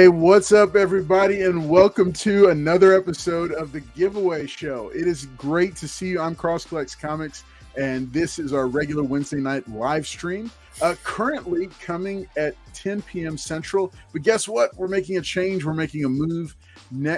Hey, what's up, everybody, and welcome to another episode of the Giveaway Show. It is great to see you. I'm Cross Collects Comics, and this is our regular Wednesday night live stream. Currently coming at 10 p.m. Central. But guess what? We're making a change. We're making a move.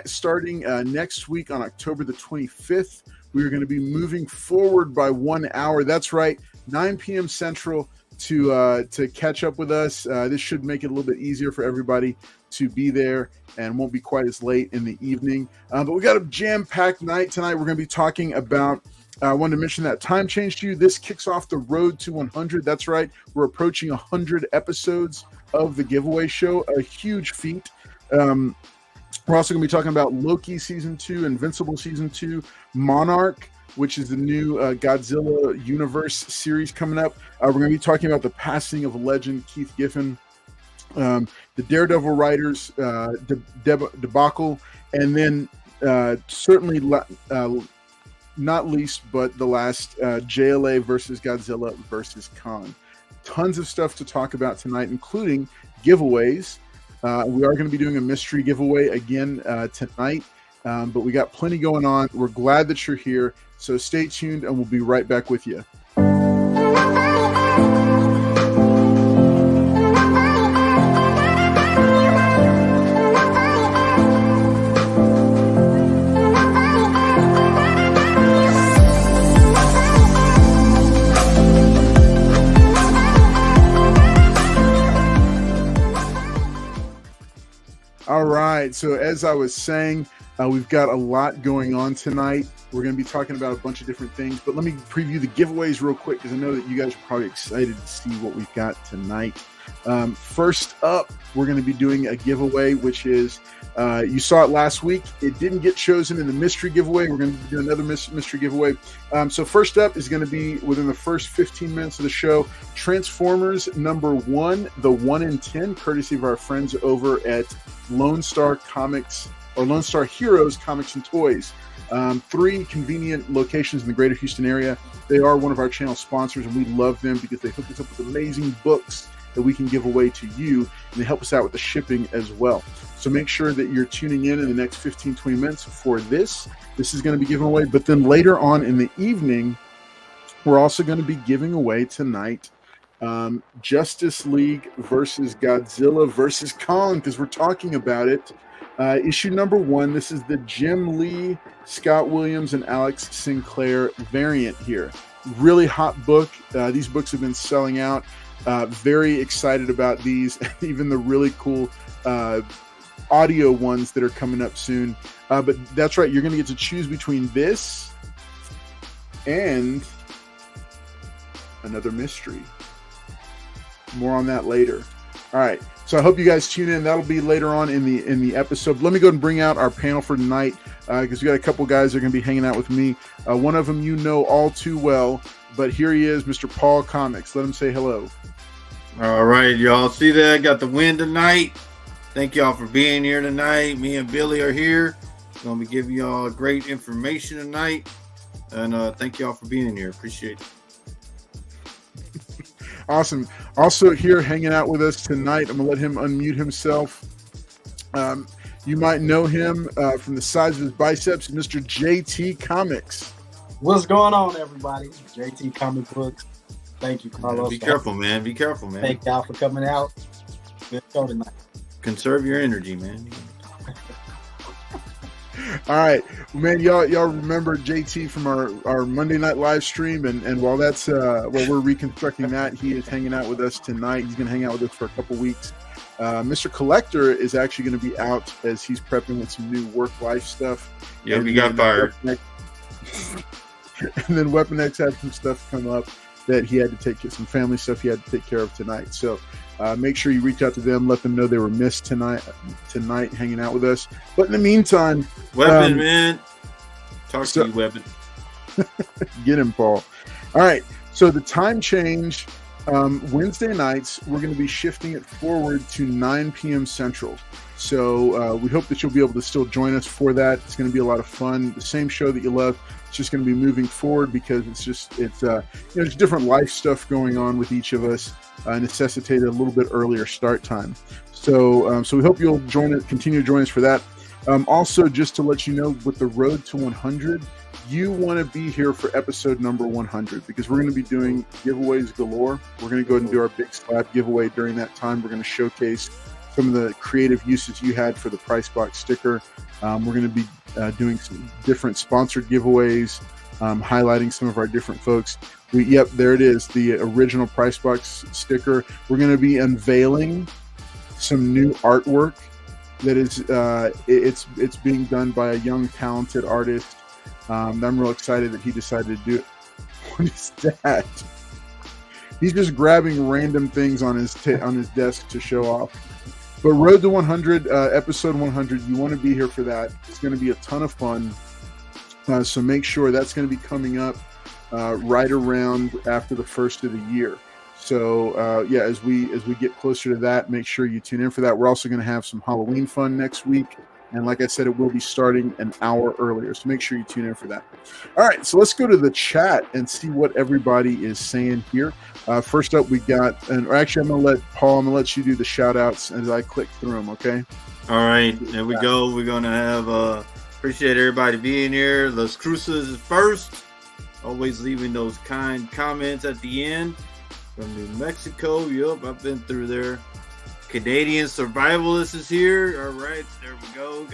Starting next week on October the 25th, we are going to be moving forward by 1 hour. That's right, 9 p.m. Central to catch up with us. This should make it a little bit easier for everybody to be there and won't be quite as late in the evening. But we got a jam-packed night tonight. We're going to be talking about, I wanted to mention that time change to you. This kicks off the road to 100. That's right. We're approaching 100 episodes of the Giveaway Show, a huge feat. We're also going to be talking about Loki Season 2, Invincible Season 2, Monarch, which is the new Godzilla universe series coming up. We're going to be talking about the passing of legend Keith Giffen, the Daredevil writers debacle, and then certainly not least but the last JLA versus Godzilla versus Kong. Tons of stuff to talk about tonight, including giveaways. We are going to be doing a mystery giveaway again tonight, but we got plenty going on. We're glad that you're here, so stay tuned and we'll be right back with you. All right, so as I was saying, we've got a lot going on tonight. We're going to be talking about a bunch of different things, but let me preview the giveaways real quick because I know that you guys are probably excited to see what we've got tonight. First up, we're going to be doing a giveaway, which is, you saw it last week. It didn't get chosen in the mystery giveaway. We're going to do another mystery giveaway. So first up is going to be within the first 15 minutes of the show, Transformers #1, the 1 in 10, courtesy of our friends over at Lone Star Comics or Lone Star Heroes Comics and Toys. 3 convenient locations in the greater Houston area. They are one of our channel sponsors, and we love them because they hook us up with amazing books that we can give away to you, and they help us out with the shipping as well. So make sure that you're tuning in the next 15-20 minutes for this. This is going to be given away, but then later on in the evening, we're also going to be giving away tonight Justice League versus Godzilla versus Kong, because we're talking about it. Issue #1, this is the Jim Lee, Scott Williams, and Alex Sinclair variant here. Really hot book. These books have been selling out. Very excited about these, even the really cool audio ones that are coming up soon. But that's right, you're going to get to choose between this and another mystery. More on that later. All right, so I hope you guys tune in. That'll be later on in the episode. Let me go ahead and bring out our panel for tonight because we got a couple guys that are going to be hanging out with me. One of them you know all too well, but here he is, Mr. Paul Comics. Let him say hello. All right, y'all. See that? I got the win tonight. Thank y'all for being here tonight. Me and Billy are here. Going to be giving y'all great information tonight. And thank y'all for being here. Appreciate it. Awesome. Also here hanging out with us tonight, I'm going to let him unmute himself. You might know him from the size of his biceps, Mr. JT Comics. What's going on, everybody? JT Comic Books. Thank you, Carlos. Be careful, man. Be careful, man. Thank y'all for coming out. Good show tonight. Conserve your energy, man. All right, man. Y'all remember JT from our Monday night live stream, and while that's while we're reconstructing that, he is hanging out with us tonight. He's gonna hang out with us for a couple weeks. Mr. Collector is actually going to be out as he's prepping with some new work-life stuff. Yeah, we got fired. And then Weapon X had some stuff come up that he had to take, some family stuff he had to take care of tonight. So make sure you reach out to them, let them know they were missed tonight hanging out with us. But in the meantime, Weapon, man, talk to you, Weapon. Get him, Paul. All right, so the time change, Wednesday nights, we're going to be shifting it forward to 9 p.m. Central. So we hope that you'll be able to still join us for that. It's going to be a lot of fun. The same show that you love. It's just going to be moving forward because there's different life stuff going on with each of us, necessitated a little bit earlier start time. So we hope you'll continue to join us for that. Also, just to let you know, with the road to 100, you want to be here for episode number 100 because we're going to be doing giveaways galore. We're going to go ahead and do our big slab giveaway during that time. We're going to showcase some of the creative uses you had for the price box sticker. We're going to be doing some different sponsored giveaways, highlighting some of our different folks. There it is, the original price box sticker. We're going to be unveiling some new artwork that is it's being done by a young talented artist. I'm real excited that he decided to do it. What is that? He's just grabbing random things on his desk to show off. But Road to 100, episode 100, you want to be here for that. It's going to be a ton of fun. So make sure that's going to be coming up right around after the first of the year. So as we get closer to that, make sure you tune in for that. We're also going to have some Halloween fun next week. And like I said, it will be starting an hour earlier. So make sure you tune in for that. All right, so let's go to the chat and see what everybody is saying here. First up, we got, I'm going to let you do the shout outs as I click through them, okay? All right, there we go. We're going to have, appreciate everybody being here. Las Cruces is first. Always leaving those kind comments at the end. From New Mexico, yep, I've been through there. Canadian Survivalist is here. All right, there we go.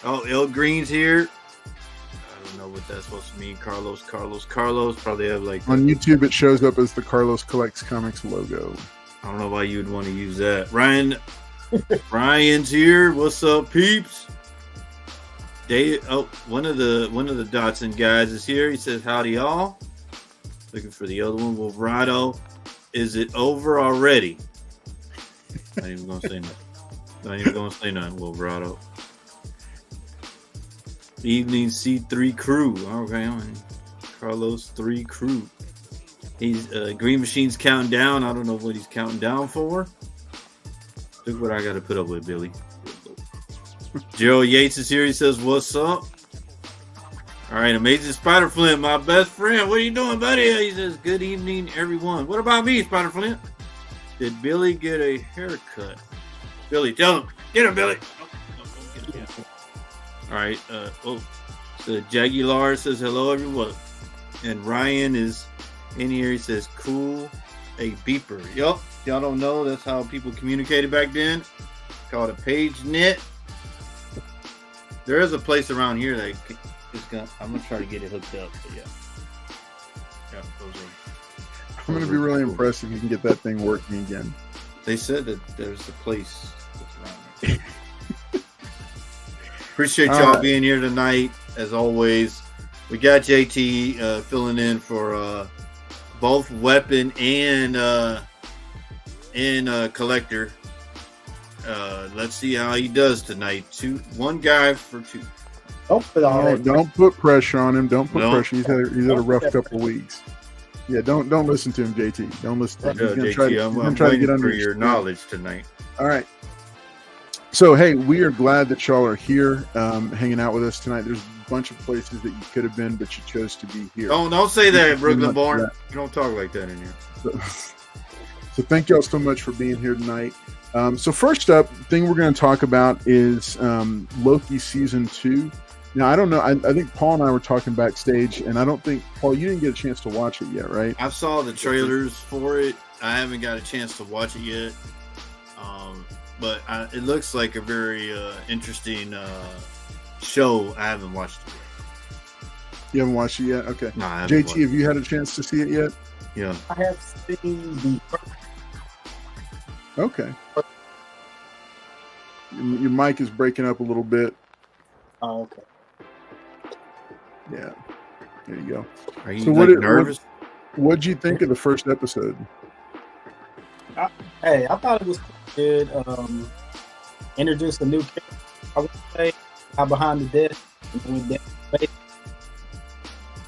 El Green's here. I don't know what that's supposed to mean. Carlos. Probably have like on YouTube. It shows up as the Carlos Collects Comics logo. I don't know why you'd want to use that. Ryan's here. What's up, peeps? One of the Dotson guys is here. He says, "Howdy, y'all." Looking for the other one, Wolverado. Is it over already? Not even gonna say nothing. Wolverado. Evening C3 crew. Okay, Carlos 3 crew. He's Green Machine's counting down. I don't know what he's counting down for. Look what I got to put up with, Billy. Gerald Yates is here. He says, "What's up?" All right, Amazing Spider Flint, my best friend. What are you doing, buddy? He says, "Good evening, everyone." What about me, Spider Flint? Did Billy get a haircut? Billy, tell him. Get him, Billy. Don't get him. All right. So Jagular says, "Hello, everyone." And Ryan is in here. He says, "Cool, a beeper." Yup. Y'all don't know. That's how people communicated back then. It's called a page net. There is a place around here that I'm going to try to get it hooked up. But yeah, those are. I'm going to be really impressed if you can get that thing working again. They said that there's a place that's around there. Appreciate y'all being here tonight, as always. We got JT filling in for both weapon and collector. Let's see how he does tonight. One guy for two. Don't put pressure on him. Don't put pressure. He's had a rough couple of weeks. Yeah, don't listen to him, JT. Don't listen to him. He's going to try to get under your knowledge tonight. All right. So, hey, we are glad that y'all are here hanging out with us tonight. There's a bunch of places that you could have been, but you chose to be here. Don't say that, Brooklyn born. You don't talk like that in here. So thank y'all so much for being here tonight. So first up, thing we're going to talk about is Loki Season 2. Now, I don't know. I think Paul and I were talking backstage, and I don't think, Paul, you didn't get a chance to watch it yet, right? I saw the trailers for it. I haven't got a chance to watch it yet. But it looks like a very interesting show. I haven't watched it yet. You haven't watched it yet? Okay. No, I haven't. JT, have you had a chance to see it yet? Yeah. I have seen the. Okay. Your mic is breaking up a little bit. Oh, okay. Yeah. There you go. Are you nervous? What'd you think of the first episode? I thought it was good. Introduced a new character. I would say behind the desk.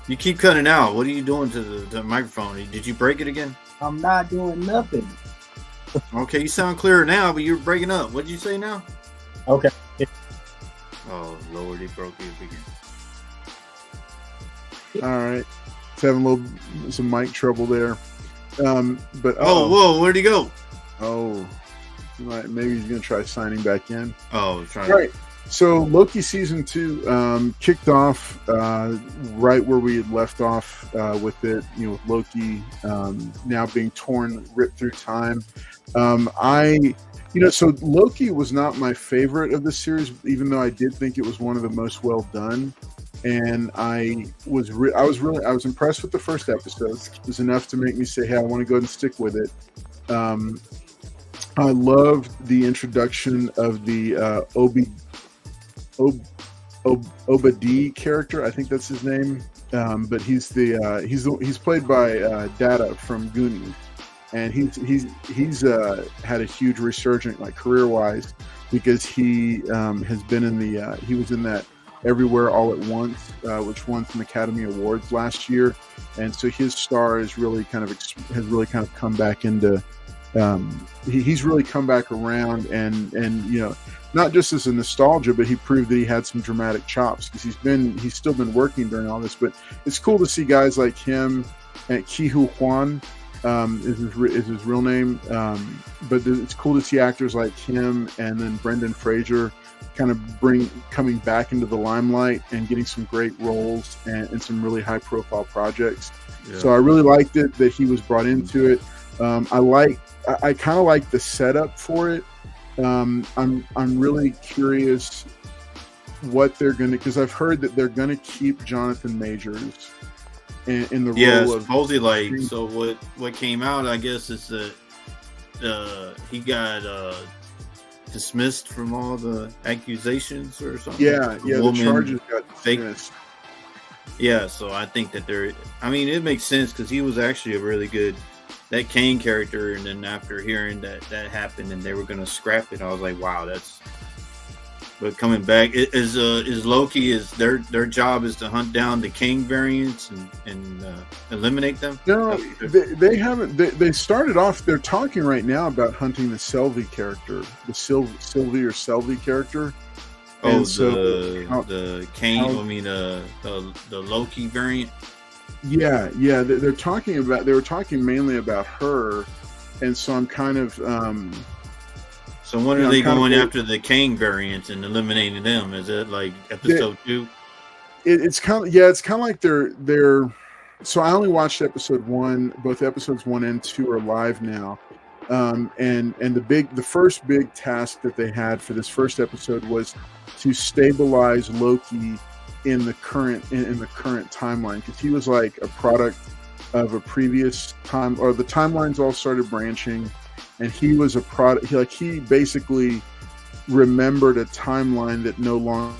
You keep cutting out. What are you doing to the microphone? Did you break it again? I'm not doing nothing. Okay, you sound clearer now, but you're breaking up. What did you say now? Okay. Oh Lord, he broke it again. All right, it's having some mic trouble there. But whoa, where'd he go? Oh, maybe he's gonna try signing back in. Oh, trying. All right. So Loki season 2 kicked off right where we had left off with it, with Loki now being ripped through time. So Loki was not my favorite of the series, even though I did think it was one of the most well done. And I was impressed with the first episode. It was enough to make me say, "Hey, I want to go ahead and stick with it." I loved the introduction of the Obadi character. I think that's his name. But he's played by Data from Goonies, and he's had a huge resurgence, like career wise, because he has been in he was in that Everywhere All at Once, which won some Academy Awards last year, and so his star is really kind of come back into. He's really come back around, and not just as a nostalgia, but he proved that he had some dramatic chops, because he's still been working during all this. But it's cool to see guys like him, and Kihu Huan is his real name. But it's cool to see actors like him and then Brendan Fraser kind of coming back into the limelight and getting some great roles and some really high profile projects. Yeah. So I really liked it that he was brought into it. I kind of like the setup for it. I'm really curious what they're going to, because I've heard that they're going to keep Jonathan Majors in the role of supposedly. So what came out, I guess, is that he got dismissed from all the accusations or something. Yeah, the charges got dismissed. Yeah, so I think that it makes sense, because he was actually a really good, that Kane character, and then after hearing that happened and they were going to scrap it, I was like, wow, but coming back, is Loki, their job is to hunt down the Kane variants and eliminate them? No, they haven't. They started off, they're talking right now about hunting the Selvey character, the Sylvie or Selvey character. Oh, the Kane, the Loki variant? Yeah, they were talking mainly about her, and so I'm kind of so when are they going after the Kang variants and eliminating them? Is it like episode 2? It's kind of like they're so I only watched episode 1. Both episodes 1 and 2 are live now. And the first big task that they had for this first episode was to stabilize Loki in the current timeline, because he was like a product of a previous time, or the timelines all started branching, and he was a product. He basically remembered a timeline that no longer.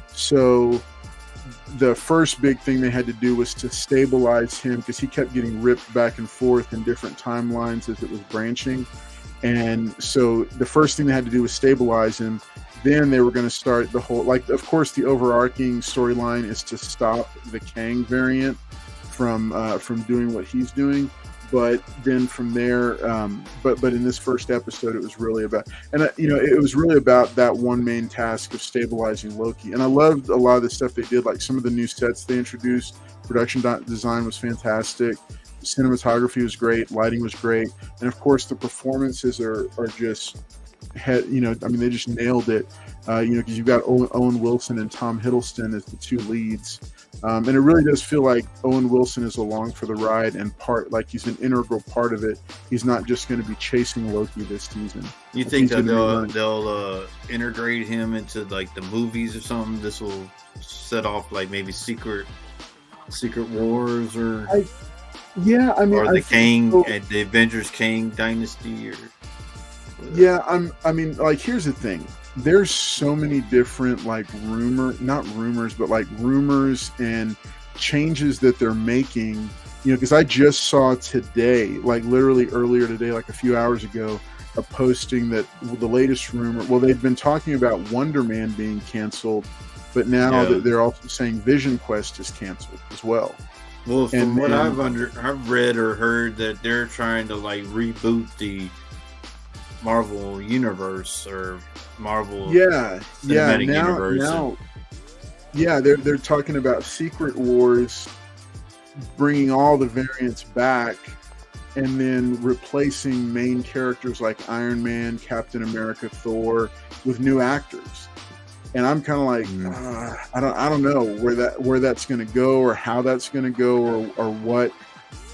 So the first big thing they had to do was to stabilize him, because he kept getting ripped back and forth in different timelines as it was branching. And so the first thing they had to do was stabilize him. Then they were going to start the whole, of course, the overarching storyline is to stop the Kang variant from doing what he's doing. But then from there, but in this first episode, it was really about, it was really about that one main task of stabilizing Loki. And I loved a lot of the stuff they did, like some of the new sets they introduced. Production design was fantastic. Cinematography was great. Lighting was great. And of course, the performances are just, they just nailed it. Because you've got Owen Wilson and Tom Hiddleston as the two leads. And it really does feel like Owen Wilson is along for the ride, and he's an integral part of it. He's not just going to be chasing Loki this season. You think that they'll integrate him into like the movies or something? This will set off like maybe Secret Wars or the Kang and the Avengers Kang dynasty or. Yeah, here's the thing. There's so many different rumors and changes that they're making, because I just saw today, like literally earlier today, like a few hours ago, a posting that the latest rumor, they've been talking about Wonder Man being canceled, but now that they're also saying Vision Quest is canceled as well. Well, from what I've read or heard, that they're trying to like reboot Marvel Universe or Marvel Cinematic Universe. Now, they're talking about Secret Wars, bringing all the variants back, and then replacing main characters like Iron Man, Captain America, Thor with new actors. And I'm kind of like, I don't know where that's going to go, or how that's going to go, or what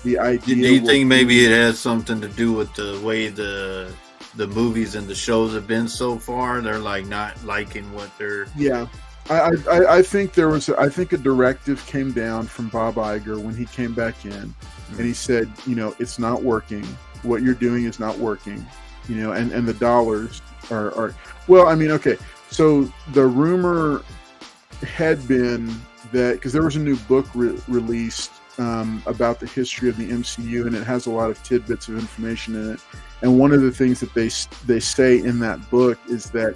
the idea. Do you think maybe it has something to do with the way the movies and the shows have been so far? They're like not liking what they're. Yeah, I think I think a directive came down from Bob Iger when he came back in, and he said, it's not working. What you're doing is not working. And the dollars are well. I mean, okay. So the rumor had been that, because there was a new book released about the history of the MCU, and it has a lot of tidbits of information in it. And one of the things that they say in that book is that,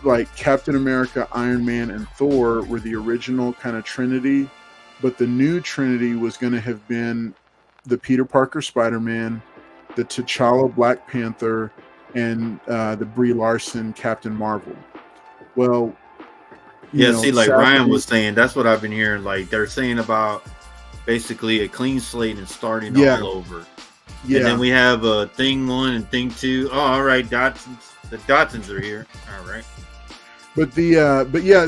like, Captain America, Iron Man, and Thor were the original kind of Trinity, but the new Trinity was going to have been the Peter Parker Spider-Man, the T'Challa Black Panther, and the Brie Larson Captain Marvel. Well, sadly, Ryan was saying, that's what I've been hearing. Like, they're saying about basically a clean slate and starting all over. Yeah. And then we have Thing 1 and Thing 2. Oh, all right, the Dotsons are here. All right.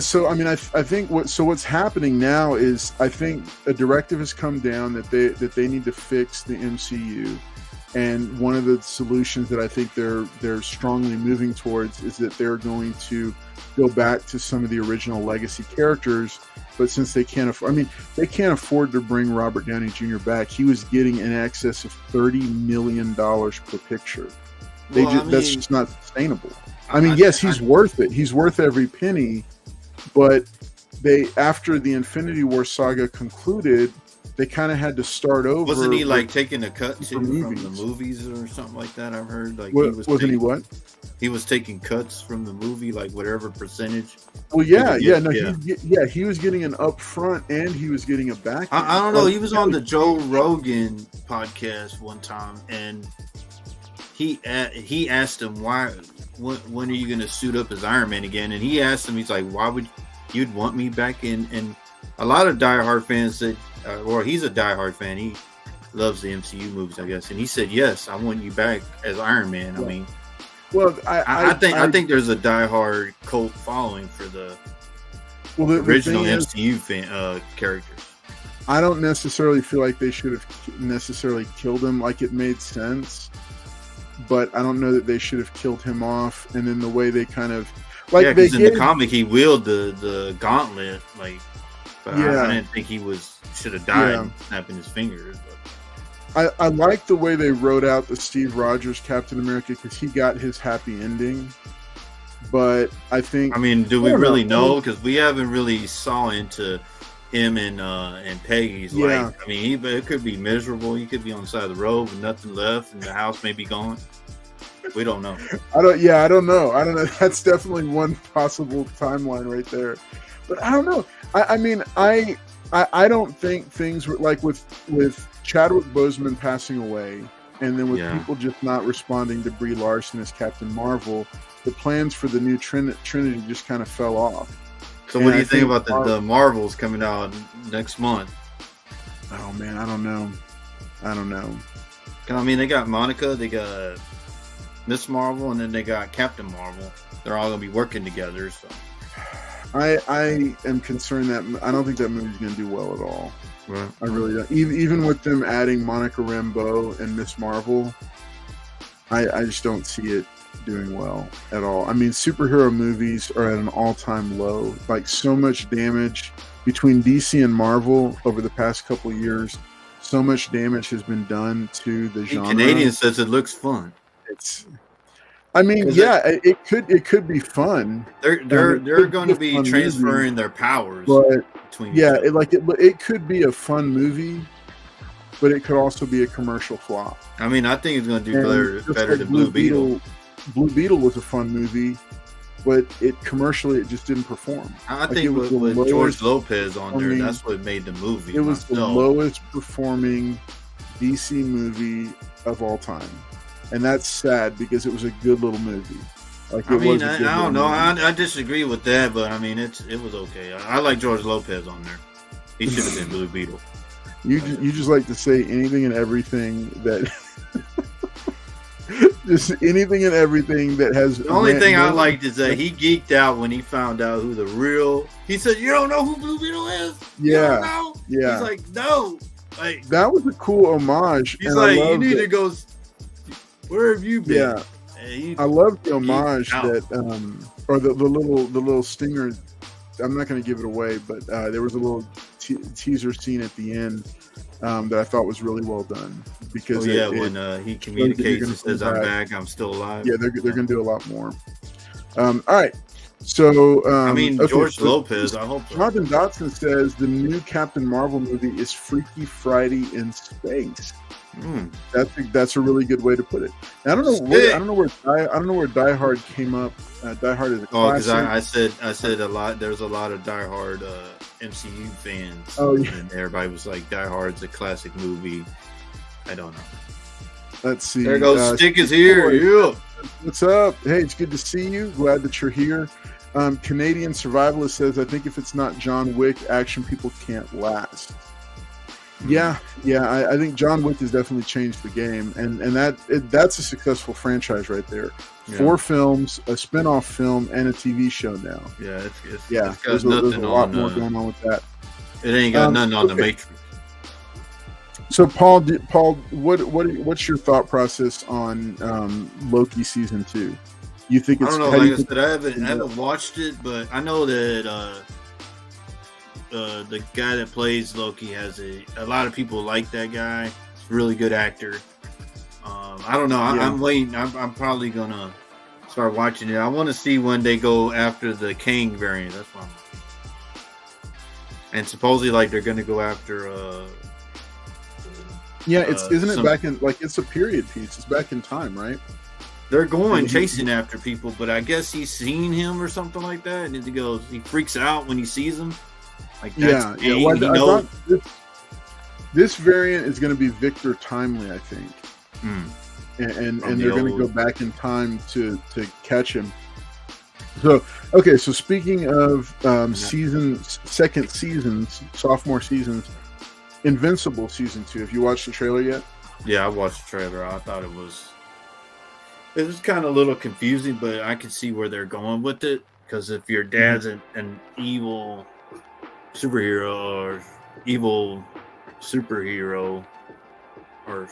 So I mean, I think what's happening now is, I think a directive has come down that they need to fix the MCU. And one of the solutions that I think they're strongly moving towards is that they're going to go back to some of the original legacy characters. But since they can't afford to bring Robert Downey Jr. back. He was getting in excess of $30 million per picture. That's just not sustainable. I mean, yes, he's worth it. He's worth every penny. But after the Infinity War saga concluded, they kind of had to start over. Wasn't he like taking a cut from the movies or something like that? I've heard like he was taking cuts from the movie, like whatever percentage. Well, he was getting an upfront and he was getting a back. I don't know. He was on the Joe Rogan podcast one time, and he asked him when are you going to suit up as Iron Man again? And he asked him, he's like, why would you'd want me back in? And a lot of diehard fans said, or he's a diehard fan. He loves the MCU movies, I guess. And he said, yes, I want you back as Iron Man. Yeah. I mean, well, I think there's a diehard cult following for the original MCU characters. I don't necessarily feel like they should have necessarily killed him. Like, it made sense, but I don't know that they should have killed him off. And then the way they kind of because in the comic he wielded the gauntlet, like. But I didn't think he should have died snapping his fingers. But. I like the way they wrote out the Steve Rogers Captain America, because he got his happy ending. But I think... I mean, do we really know? Because we haven't really saw into him and Peggy's life. I mean, it could be miserable. He could be on the side of the road with nothing left, and the house may be gone. We don't know. I don't know. That's definitely one possible timeline right there. But I don't know. I mean, I don't think things were like with Chadwick Boseman passing away, and then with people just not responding to Brie Larson as Captain Marvel, the plans for the new Trinity just kind of fell off. So what do you think about the Marvels coming out next month? Oh man, I don't know. I mean, they got Monica, they got Miss Marvel, and then they got Captain Marvel. They're all gonna be working together. So. I am concerned that I don't think that movie's going to do well at all. Right. I really don't. Even with them adding Monica Rambeau and Miss Marvel, I just don't see it doing well at all. I mean, superhero movies are at an all-time low. Like, so much damage between DC and Marvel over the past couple of years. So much damage has been done to the genre. Canadian says it looks fun. I mean, it could be fun. They're going to be transferring their powers between. Yeah, it could be a fun movie, but it could also be a commercial flop. I mean, I think it's going to do better than Blue Beetle. Blue Beetle was a fun movie, but commercially it just didn't perform. I think with George Lopez on there, that's what made the movie. It was the lowest performing DC movie of all time. and that's sad because it was a good little movie. Like I mean, I don't know. I disagree with that, but I mean, it was okay. I like George Lopez on there. He should have been Blue Beetle. You just like to say anything and everything that. Just anything and everything that has. The only thing I liked is that he geeked out when he found out who the real. He said, "You don't know who Blue Beetle is?" Yeah, yeah. He's like, "No." Like that was a cool homage. He's like, "You need to go. Where have you been?" Yeah, I love the homage that, or the little stinger. I'm not going to give it away, but there was a little teaser scene at the end. That I thought was really well done because when he communicates and says I'm back, I'm still alive. Yeah, they're going to do a lot more. All right, so I mean George Lopez. I hope so. Jonathan Dotson says the new Captain Marvel movie is Freaky Friday in space. That's a really good way to put it. And I don't know where Die Hard came up. Die Hard is a classic. Because I said a lot. There's a lot of Die Hard MCU fans. Oh yeah. And everybody was like, Die Hard's a classic movie. I don't know. Let's see. There goes Stick is here. Yeah. What's up? Hey, it's good to see you. Glad that you're here. Canadian Survivalist says, I think if it's not John Wick, action people can't last. Yeah, I think John Wick has definitely changed the game, and that's a successful franchise right there. Yeah. 4 films, a spin-off film, and a TV show now. Yeah, there's a lot more going on with that. It ain't got nothing on the Matrix. So, Paul, what's your thought process on Loki season 2? You think it's? I don't know. Like I said, I haven't watched it, but I know that. The guy that plays Loki has a lot of people like that guy. He's a really good actor. I don't know. I'm waiting. I'm probably gonna start watching it. I want to see when they go after the Kang variant. That's why. And supposedly, like they're gonna go after. Isn't it back in it's a period piece? It's back in time, right? They're going chasing after people, but I guess he's seen him or something like that, and he freaks out when he sees him. Like that's I thought this variant is going to be Victor Timely, I think, and they're going to go back in time to catch him. So speaking of second seasons, sophomore seasons, Invincible season 2. Have you watched the trailer yet? Yeah, I watched the trailer. I thought it was kind of a little confusing, but I can see where they're going with it. Because if your dad's an evil superhero or evil superhero, or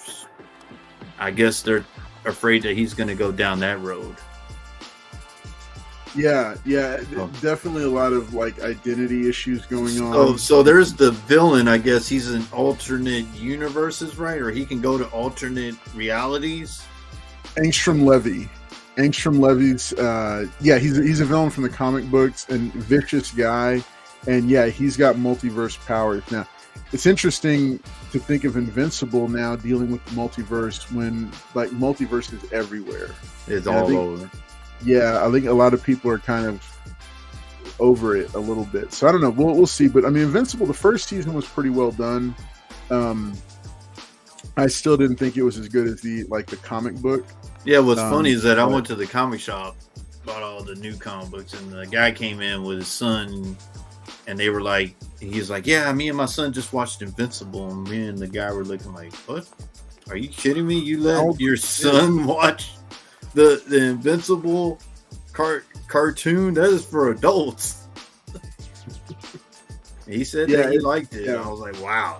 I guess they're afraid that he's going to go down that road. Yeah, definitely a lot of identity issues going on. So there's the villain. I guess he's in alternate universes, right? Or he can go to alternate realities. Angstrom Levy's he's a villain from the comic books and vicious guy, and he's got multiverse powers. Now it's interesting to think of Invincible now dealing with the multiverse when multiverse is everywhere. It's all over. Yeah, I think a lot of people are kind of over it a little bit. So I don't know. We'll see. But I mean, Invincible, the first season was pretty well done. I still didn't think it was as good as the comic book. Yeah, what's funny is that I went to the comic shop, bought all the new comic books, and the guy came in with his son, and they were like, he's like, yeah, me and my son just watched Invincible, and me and the guy were looking like, what? Are you kidding me? You let your son watch the Invincible cartoon? That is for adults. He said that he liked it. Yeah. I was like, wow.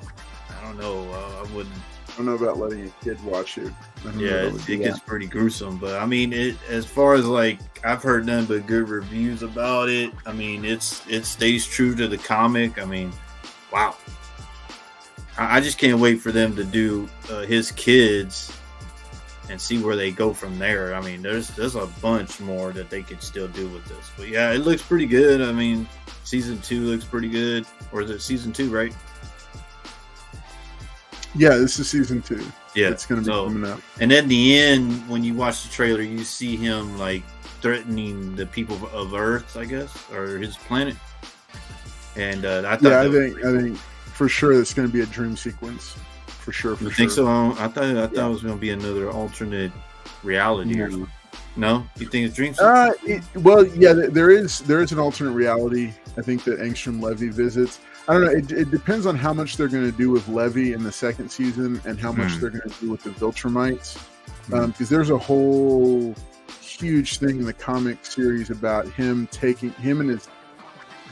I don't know. I don't know about letting a kid watch it. It gets pretty gruesome, but I mean, as far as I've heard nothing but good reviews about it. I mean, it stays true to the comic. I mean, wow. I just can't wait for them to do his kids and see where they go from there. I mean, there's a bunch more that they could still do with this. But yeah, it looks pretty good. I mean, season 2 looks pretty good. Or is it season 2, right? Yeah, this is season 2. Yeah, it's going to be coming out. And at the end, when you watch the trailer, you see him threatening the people of Earth, I guess, or his planet. And I thought, I think for sure it's going to be a dream sequence. For sure. You think so? I thought it was going to be another alternate reality or something. No, you think it's dream? Well, yeah, there is an alternate reality. I think that Angstrom Levy visits. I don't know. It depends on how much they're going to do with Levy in the second season and how much they're going to do with the Viltrumites. Because there's a whole huge thing in the comic series about him and his.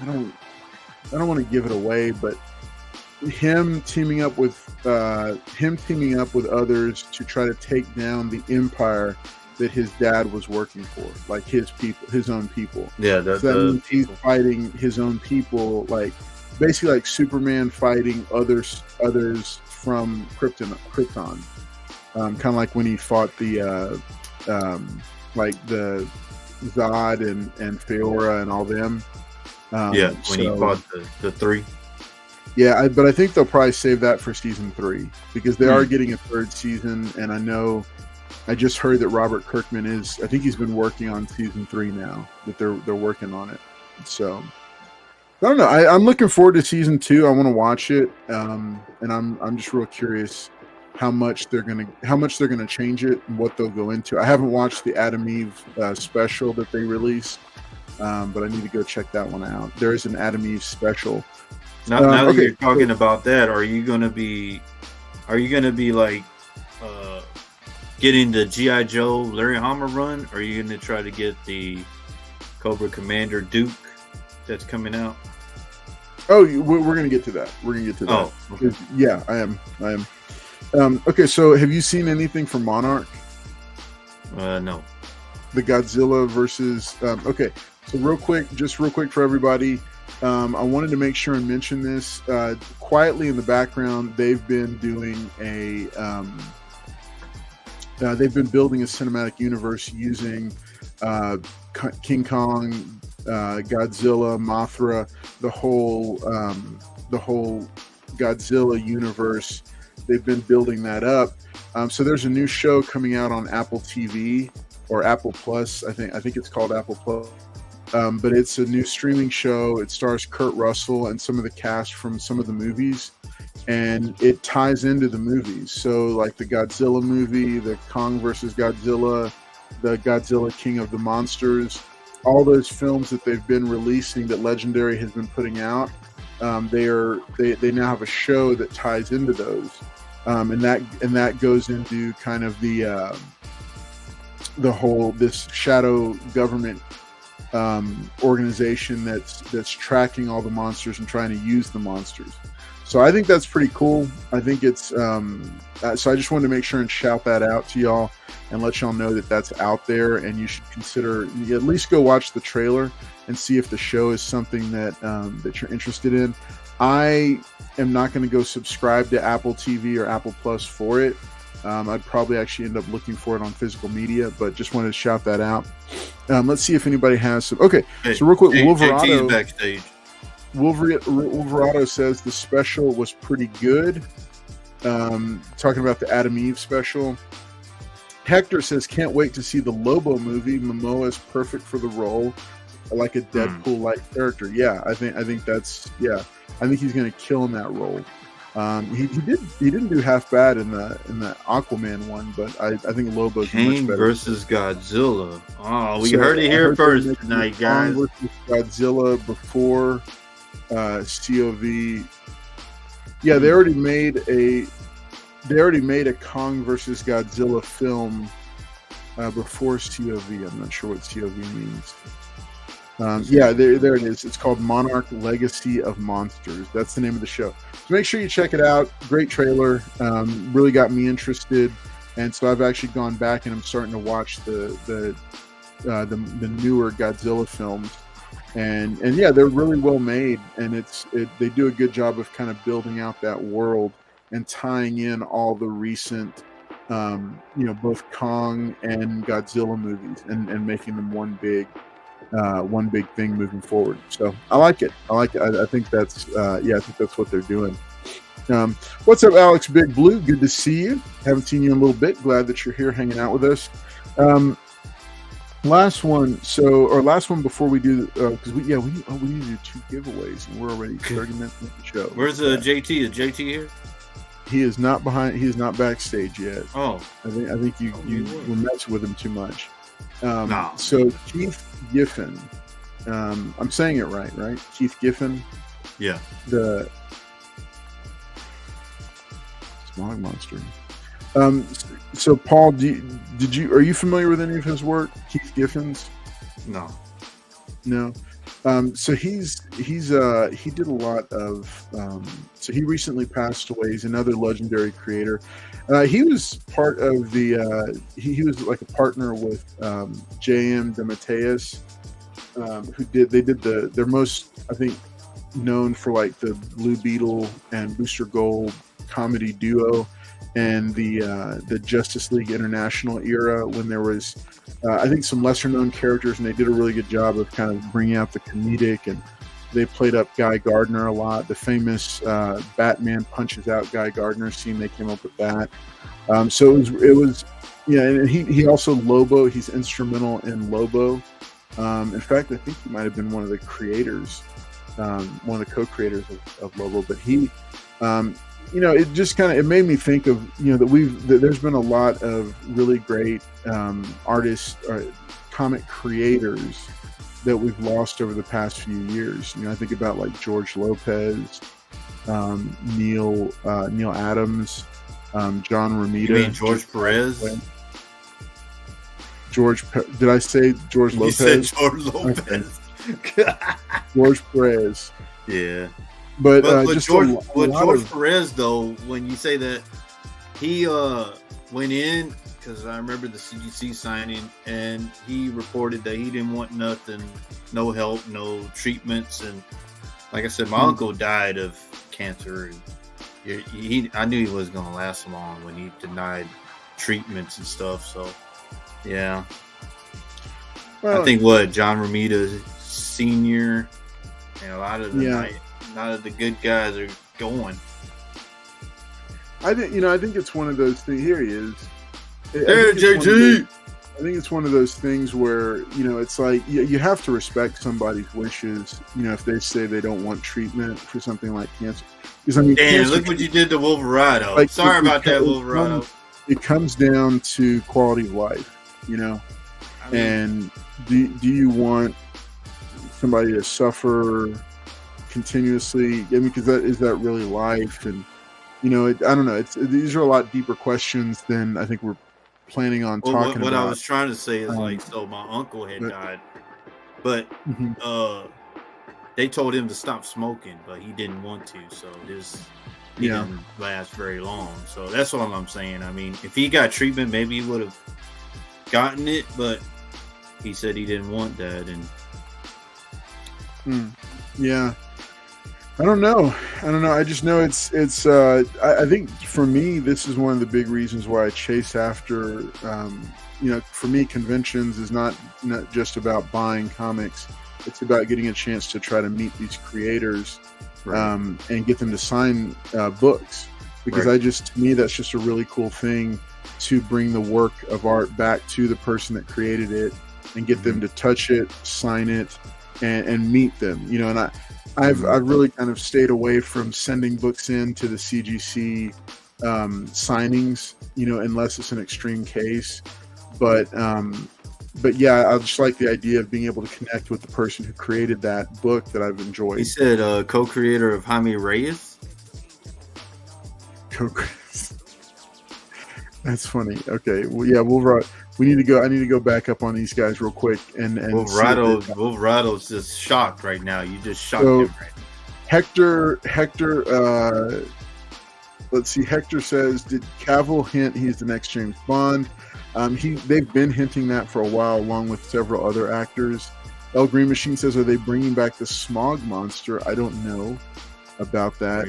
I don't want to give it away, but him teaming up with others to try to take down the empire that his dad was working for, like his own people. Yeah, so that means he's fighting his own people, like basically like Superman fighting others from Krypton. Kind of like when he fought the like the Zod and Feora and all them. When he fought the three. Yeah, but I think they'll probably save that for season 3 because they are getting a third season, and I just heard that Robert Kirkman I think he's been working on season 3 now, that they're working on it. So I don't know. I'm looking forward to season 2. I want to watch it, and I'm just real curious how much they're gonna change it and what they'll go into. I haven't watched the Adam Eve special that they released, but I need to go check that one out. There is an Adam Eve special. Now that you're talking about that, are you gonna be like getting the G.I. Joe Larry Hama run? Or are you gonna try to get the Cobra Commander Duke that's coming out? Oh, we're gonna get to that. Oh, okay. Yeah, I am. Okay, so have you seen anything from Monarch? No. The Godzilla versus. Okay, so real quick for everybody. I wanted to make sure and mention this. Quietly in the background, they've been doing they've been building a cinematic universe using King Kong, Godzilla, Mothra, the whole Godzilla universe. They've been building that up. So there's a new show coming out on Apple TV or Apple Plus. I think it's called Apple Plus. But it's a new streaming show. It stars Kurt Russell and some of the cast from some of the movies, and it ties into the movies. So like the Godzilla movie, the Kong versus Godzilla, the Godzilla King of the Monsters, all those films that they've been releasing that Legendary has been putting out, they now have a show that ties into those, and that goes into kind of the whole this shadow government organization that's tracking all the monsters and trying to use the monsters. So I think that's pretty cool. I think it's so I just wanted to make sure and shout that out to y'all and let y'all know that that's out there, and you should consider at least go watch the trailer and see if the show is something that that you're interested in. I am not going to go subscribe to Apple TV or Apple Plus for it. I'd probably actually end up looking for it on physical media, but just wanted to shout that out. Let's see if anybody has some. Okay, so real quick, Wolverado backstage. Wolverado says the special was pretty good. Talking about the Adam Eve special. Hector says can't wait to see the Lobo movie. Momoa is perfect for the role, like a Deadpool-like character. Yeah, I think that's I think he's going to kill in that role. He didn't do half bad in the Aquaman one, but I think Lobo's much better. Versus Godzilla. Oh, we heard it here first tonight, guys. Versus Godzilla before COV. Yeah, they already made a Kong versus Godzilla film before COV. I'm not sure what COV means. There it is. It's called Monarch Legacy of Monsters. That's the name of the show. So make sure you check it out. Great trailer. Really got me interested. And so I've actually gone back and I'm starting to watch the newer Godzilla films. And yeah, they're really well made. And they do a good job of kind of building out that world and tying in all the recent, both Kong and Godzilla movies and making them one big thing moving forward. So I like it. I think that's what they're doing. What's up, Alex Big Blue? Good to see you. Haven't seen you in a little bit. Glad that you're here hanging out with us. Last one before we do, because we need to do 2 giveaways and we're already 30 minutes into the show. Where's JT? Is JT here? He is not behind. He is not backstage yet. Oh, I think you were messing with him too much. No. So Keith Giffen, I'm saying it right? Keith Giffen. Yeah. The Smog Monster. So Paul, are you familiar with any of his work? Keith Giffen's? No. So he did a lot of. So he recently passed away. He's another legendary creator. He was part of the. He was like a partner with J.M. DeMatteis, they're most, I think, known for like the Blue Beetle and Booster Gold comedy duo, and the Justice League International era when there was. I think some lesser known characters, and they did a really good job of kind of bringing out the comedic, and they played up Guy Gardner a lot. The famous Batman punches out Guy Gardner scene, they came up with that. So it was, yeah. And he also Lobo. He's instrumental in Lobo. In fact, I think he might have been one of the creators, one of the co-creators of Lobo. But he, it just it made me think of, that there's been a lot of really great artists or comic creators that we've lost over the past few years. I think about like George Lopez, Neil Adams, John Romita. You mean George Perez? Did I say George Lopez? You said George Lopez. Okay. George Perez. Yeah. But just George Perez, though, when you say that, he went in, because I remember the CGC signing, and he reported that he didn't want nothing, no help, no treatments. And like I said, my uncle died of cancer. And I knew he wasn't going to last long when he denied treatments and stuff. So, yeah. Well, I think John Romita Sr. and a lot of the good guys are going. I think it's one of those things. Here he is. Hey, JT. I think it's one of those things where, it's like you have to respect somebody's wishes. If they say they don't want treatment for something like cancer. Because damn, look what you did to Wolverado. Like, sorry about that, Wolverado. It comes down to quality of life, and do you want somebody to suffer continuously? Because is that really life? And I don't know. These are a lot deeper questions than I think we're planning on talking about. What I was trying to say is so my uncle had died, but they told him to stop smoking, but he didn't want to. So he didn't last very long. So that's all I'm saying. I mean, if he got treatment, maybe he would have gotten it, but he said he didn't want that. And yeah. I don't know. I just know it's. I think for me, this is one of the big reasons why I chase after. For me, conventions is not just about buying comics. It's about getting a chance to try to meet these creators, and get them to sign books. Because to me, that's just a really cool thing to bring the work of art back to the person that created it, and get them to touch it, sign it, and meet them. And I've really kind of stayed away from sending books in to the CGC signings, unless it's an extreme case. But yeah, I just like the idea of being able to connect with the person who created that book that I've enjoyed. He said co-creator of Jaime Reyes. That's funny. Okay, well, yeah, Wolverado. I need to go back up on these guys real quick and Wolverado's just shocked right now. You just shocked him right now. Hector. Let's see. Hector says, "Did Cavill hint he's the next James Bond?" They've been hinting that for a while, along with several other actors. El Green Machine says, "Are they bringing back the Smog Monster?" I don't know about that.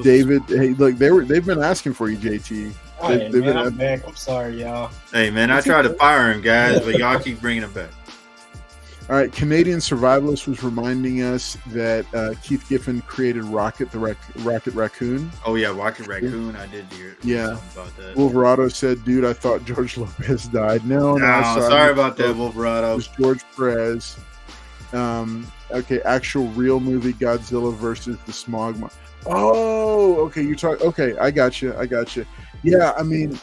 David, hey, look, they've been asking for you, JT. I'm back. I'm sorry, y'all. Hey, man, I tried to fire him, guys, but y'all keep bringing him back. All right, Canadian Survivalist was reminding us that Keith Giffen created Rocket Raccoon. Oh, yeah, Rocket Raccoon. I did hear something about that. Wolverado said, "Dude, I thought George Lopez died." No, sorry about that, Wolverado. It was George Perez. Okay, actual real movie Godzilla versus the Smog Monster. Oh, okay, you're talking. Okay, I got you. Yeah, I mean,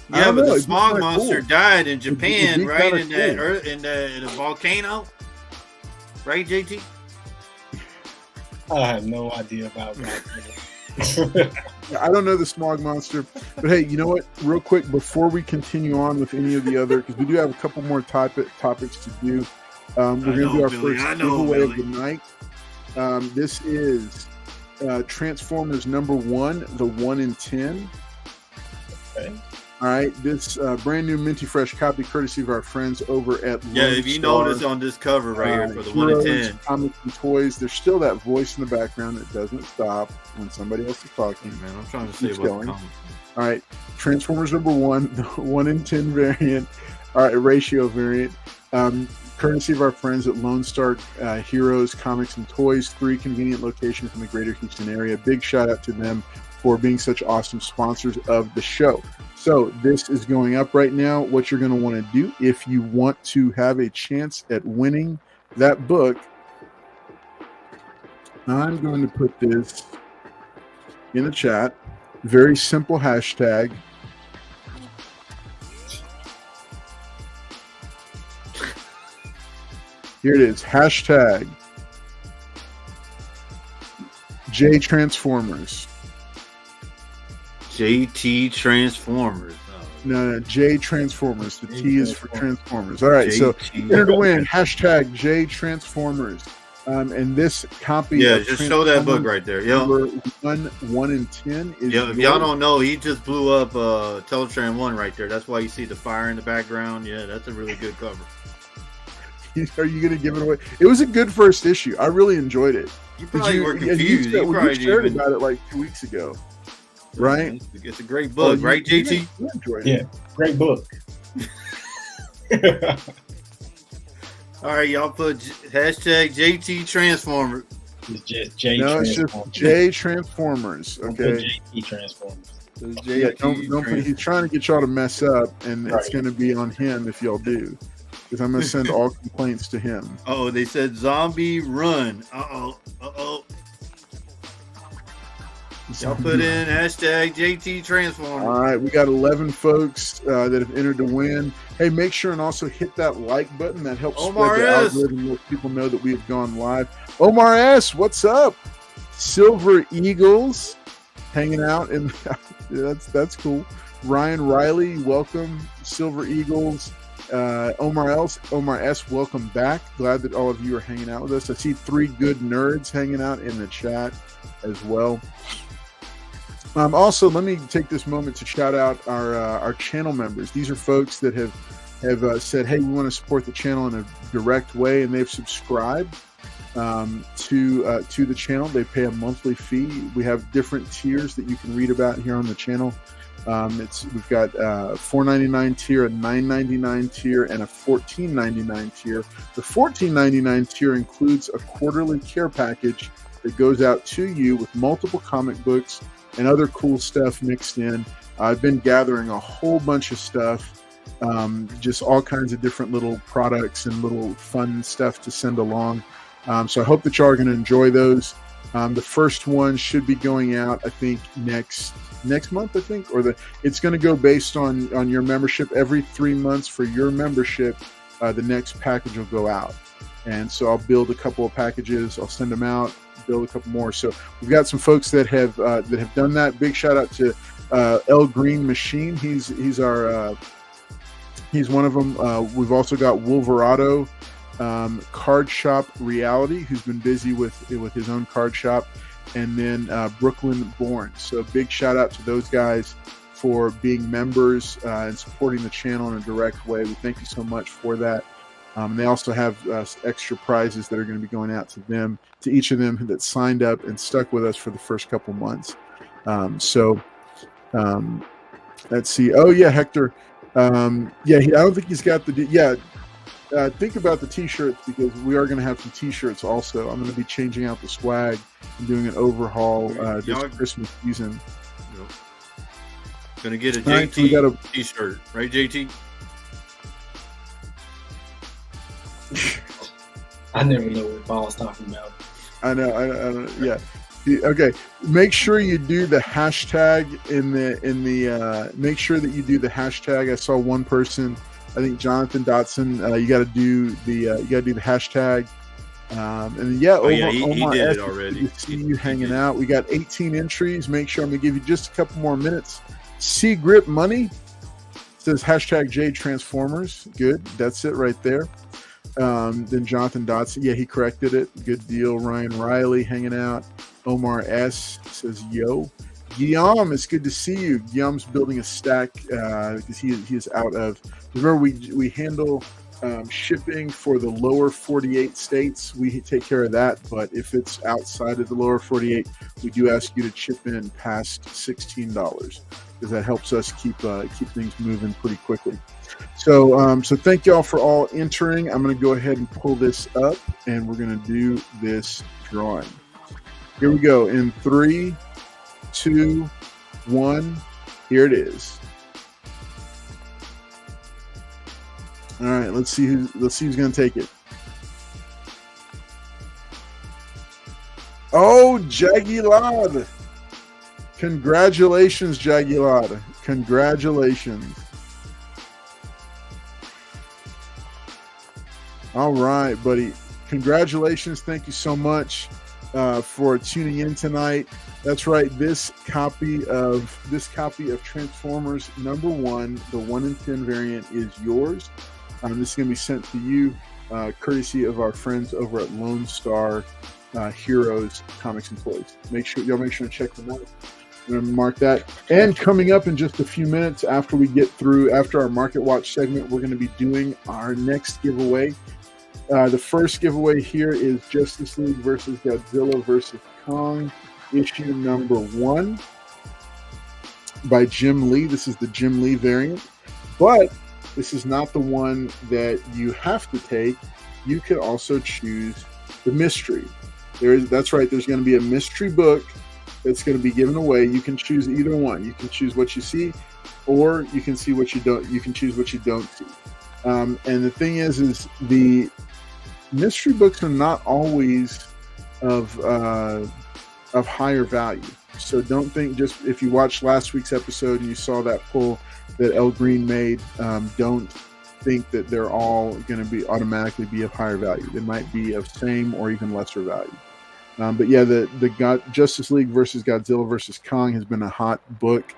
yeah, but know, the smog monster died in Japan, right? In cool. that earth, in the volcano, right, JT? I have no idea about that. I don't know the smog monster, but hey, you know what? Real quick, before we continue on with any of the other, because we do have a couple more topics to do. We're going to do our first giveaway of the night. This is Transformers #1, the 1 in 10. Okay. All right, this brand new minty fresh copy, courtesy of our friends over at if you notice on this cover right here for the 1 in 10 comics and toys, there's still that voice in the background that doesn't stop when somebody else is talking. Man, I'm trying to see what's going. All right, Transformers #1, the 1 in 10 variant. All right, ratio variant. Courtesy of our friends at Lone Star Heroes Comics and Toys, 3 convenient locations in the greater Houston area. Big shout out to them for being such awesome sponsors of the show. So this is going up right now. What you're going to want to do if you want to have a chance at winning that book, I'm going to put this in the chat. Very simple hashtag. Here it is. Hashtag JTransformers. JT Transformers. No, J Transformers. The T is for Transformers. All right, so enter to win. Hashtag J Transformers. And this copy. Yeah, just show that book right there. Yeah. 1 in 10 is. Yeah, if y'all don't know, he just blew up Teletran 1 right there. That's why you see the fire in the background. Yeah, that's a really good cover. Are you going to give it away? It was a good first issue. I really enjoyed it. You probably were confused. You shared about it like 2 weeks ago. Right? It's a great book, right, JT? You enjoyed it. Great book. All right, y'all put hashtag JT Transformer. It's just J. No, it's just J Transformers. Okay. JT Transformers. Yeah, don't put, he's trying to get y'all to mess up, and it's going to be on him if y'all do. Because I'm going to send all complaints to him. Oh, they said zombie run. Uh-oh. Y'all put in hashtag JT Transformers. All right, we got 11 folks that have entered to win. Hey, make sure and also hit that like button. That helps Omar spread the algorithm, let people know that we have gone live. Omar S., what's up? Silver Eagles hanging out, and that's cool. Ryan Riley, welcome. Silver Eagles. Omar S., welcome back. Glad that all of you are hanging out with us. I see 3 good nerds hanging out in the chat as well. Also, let me take this moment to shout out our channel members. These are folks that have said, hey, we want to support the channel in a direct way, and they've subscribed to the channel. They pay a monthly fee. We have different tiers that you can read about here on the channel. We've got a $4.99 tier, a $9.99 tier, and a $14.99 tier. The $14.99 tier includes a quarterly care package that goes out to you with multiple comic books and other cool stuff mixed in. I've been gathering a whole bunch of stuff, just all kinds of different little products and little fun stuff to send along. So I hope that y'all are going to enjoy those. The first one should be going out, I think, next month, I think, it's going to go based on your membership. Every 3 months for your membership, the next package will go out. And so I'll build a couple of packages. I'll send them out, build a couple more. So we've got some folks that have done that. Big shout out to L Green Machine. He's one of them. We've also got Wolverado, Card Shop Reality, who's been busy with his own card shop, and then Brooklyn Born. So big shout out to those guys for being members and supporting the channel in a direct way. We thank you so much for that. They also have extra prizes that are going to be going out to each of them that signed up and stuck with us for the first couple months. Let's see. Oh yeah, Hector. I don't think he's got think about the t-shirts, because we are going to have some t-shirts also. I'm going to be changing out the swag and doing an overhaul this Christmas season. Yep. Going to get a JT t-shirt, right, JT? I never know what Paul's talking about. I know. Yeah. Okay. Make sure you do the hashtag make sure that you do the hashtag. I saw one person, I think Jonathan Dotson. You got to do the hashtag. And yeah, he did it already. Good to see you hanging out. We got 18 entries. Make sure I'm gonna give you just a couple more minutes. C Grip Money says hashtag J Transformers. Good, that's it right there. Then Jonathan Dotson, yeah, he corrected it. Good deal. Ryan Riley hanging out. Omar S says yo. Guillaume, it's good to see you. Guillaume's building a stack because he is out of. Remember, we handle shipping for the lower 48 states. We take care of that, but if it's outside of the lower 48, we do ask you to chip in past $16 because that helps us keep things moving pretty quickly. So thank y'all for all entering. I'm going to go ahead and pull this up, and we're going to do this drawing. Here we go. In 3, 2, 1. Here it is. All right, let's see who's going to take it. Oh, Jaguilad. Congratulations, Jaguilad. Congratulations. All right, buddy. Congratulations. Thank you so much for tuning in tonight. That's right. This copy of Transformers #1, the 1 in 10 variant, is yours. This is going to be sent to you, courtesy of our friends over at Lone Star Heroes Comics and Toys. Make sure to check them out. I'm going to mark that. And coming up in just a few minutes after our Marketwatch segment, we're going to be doing our next giveaway. The first giveaway here is Justice League versus Godzilla versus Kong, issue #1 by Jim Lee. This is the Jim Lee variant, but this is not the one that you have to take. You could also choose the mystery. That's right. There's going to be a mystery book that's going to be given away. You can choose either one. You can choose what you see, or you can see what you don't. You can choose what you don't see. And the thing is the mystery books are not always of higher value. So don't think just if you watched last week's episode and you saw that poll that El Green made, don't think that they're all going to automatically be of higher value. They might be of same or even lesser value. But yeah, the Justice League versus Godzilla versus Kong has been a hot book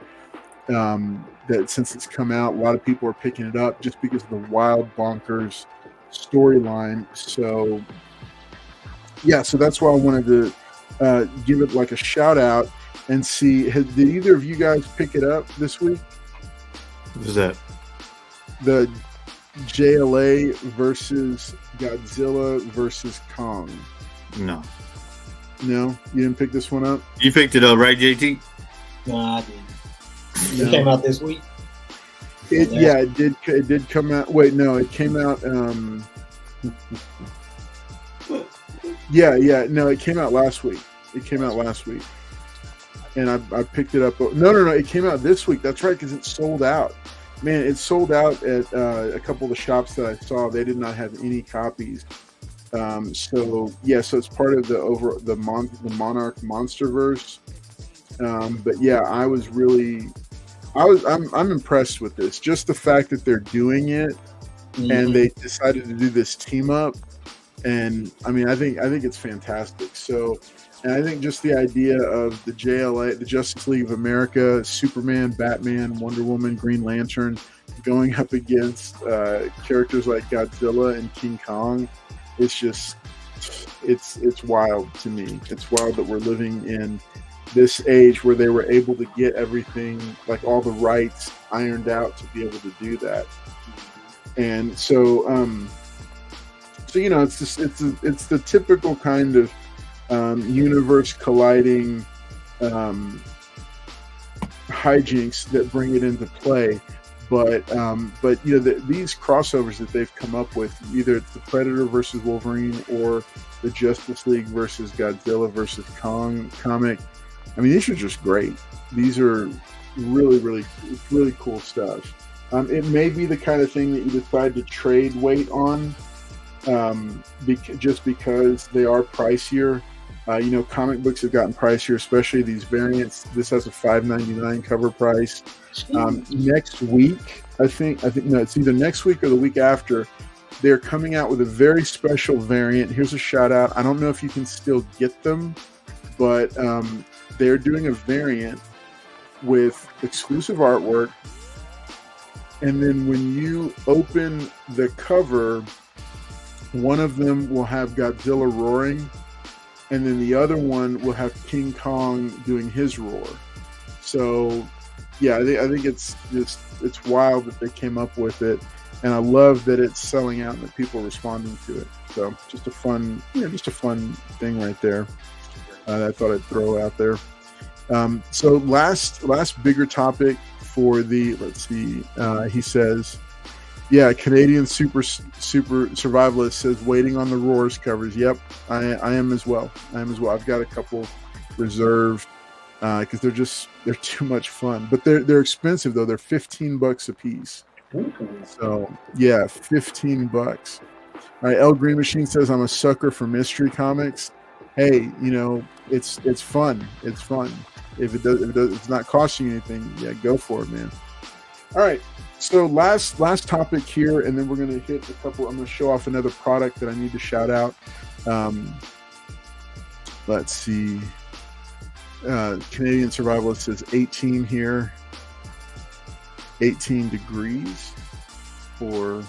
that since it's come out, a lot of people are picking it up just because of the wild bonkers storyline. So yeah, so that's why I wanted to give it like a shout out and see, did either of you guys pick it up this week? What is that? The JLA versus Godzilla versus Kong. No, you didn't pick this one up. You picked it up, right, JT? No, I didn't. It came out this week. It did come out. Wait, no, it came out. No, it came out last week. And I picked it up. No, it came out this week. That's right, because it sold out. Man, it sold out at a couple of the shops that I saw. They did not have any copies. So it's part of the Monarch Monsterverse. But yeah, I'm impressed with this. Just the fact that they're doing it, and they decided to do this team up, and I mean, I think it's fantastic. So, and I think just the idea of the JLA, the Justice League of America, Superman, Batman, Wonder Woman, Green Lantern, going up against characters like Godzilla and King Kong, it's wild to me. It's wild that we're living in this age where they were able to get everything, like all the rights ironed out to be able to do that. And so it's the typical kind of universe colliding hijinks that bring it into play. But these crossovers that they've come up with, either it's the Predator versus Wolverine or the Justice League versus Godzilla versus Kong comic, I mean, these are just great. These are really, really, really cool stuff. It may be the kind of thing that you decide to trade weight on just because they are pricier. Comic books have gotten pricier, especially these variants. This has a $5.99 cover price. Next week, I think no, it's either next week or the week after. They're coming out with a very special variant. Here's a shout out. I don't know if you can still get them, but they're doing a variant with exclusive artwork. And then when you open the cover, one of them will have Godzilla roaring, and then the other one will have King Kong doing his roar. So, yeah, I think it's wild that they came up with it, and I love that it's selling out and that people are responding to it. So, just a fun thing right there. I thought I'd throw out there. So, last bigger topic for the, let's see, he says, yeah, Canadian super survivalist says waiting on the Roars covers. Yep, I am as well. I've got a couple reserved because they're too much fun, but they're expensive though. They're $15 a piece. So yeah, $15. All right, El Green Machine says I'm a sucker for mystery comics. Hey, it's fun. It's fun. If it's not costing you anything, yeah, go for it, man. All right. So last topic here, and then we're going to hit a couple. I'm going to show off another product that I need to shout out. Let's see. Canadian Survivalist says 18 here. 18 degrees. All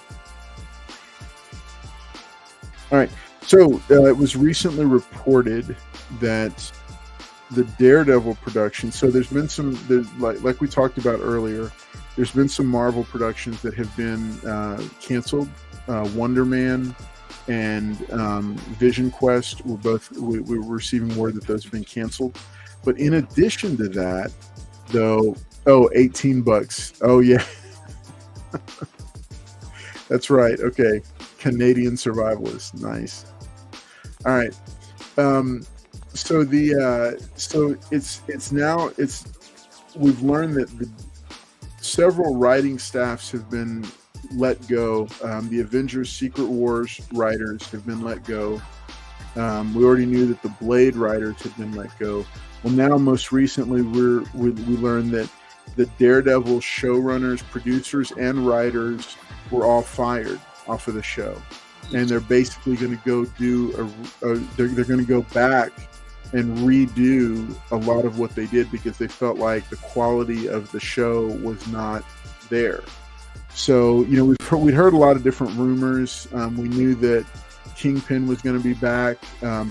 right. So it was recently reported that the Daredevil production. So there's been like we talked about earlier. There's been some Marvel productions that have been canceled. Wonder Man and Vision Quest were both. We were receiving word that those have been canceled. But in addition to that, though, $18. Oh yeah, that's right. Okay, Canadian Survivalist, nice. All right. So we've learned that several writing staffs have been let go. The Avengers Secret Wars writers have been let go. We already knew that the Blade writers had been let go. Well, now most recently we learned that the Daredevil showrunners, producers, and writers were all fired off of the show, and they're basically going to go they're going to go back and redo a lot of what they did because they felt like the quality of the show was not there. So, we'd heard a lot of different rumors. We knew that Kingpin was going to be back.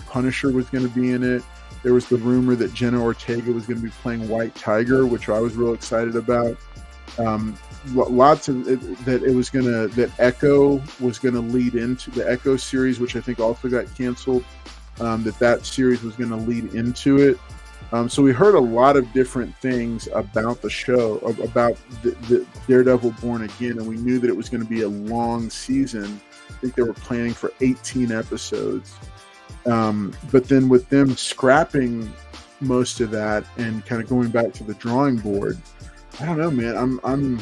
Punisher was going to be in it. There was the rumor that Jenna Ortega was going to be playing White Tiger, which I was real excited about. Lots of that Echo was going to lead into the Echo series, which I think also got canceled. That series was going to lead into it. So we heard a lot of different things about the show, about the Daredevil Born Again, and we knew that it was going to be a long season. I think they were planning for 18 episodes. But then with them scrapping most of that and kind of going back to the drawing board, I don't know, man.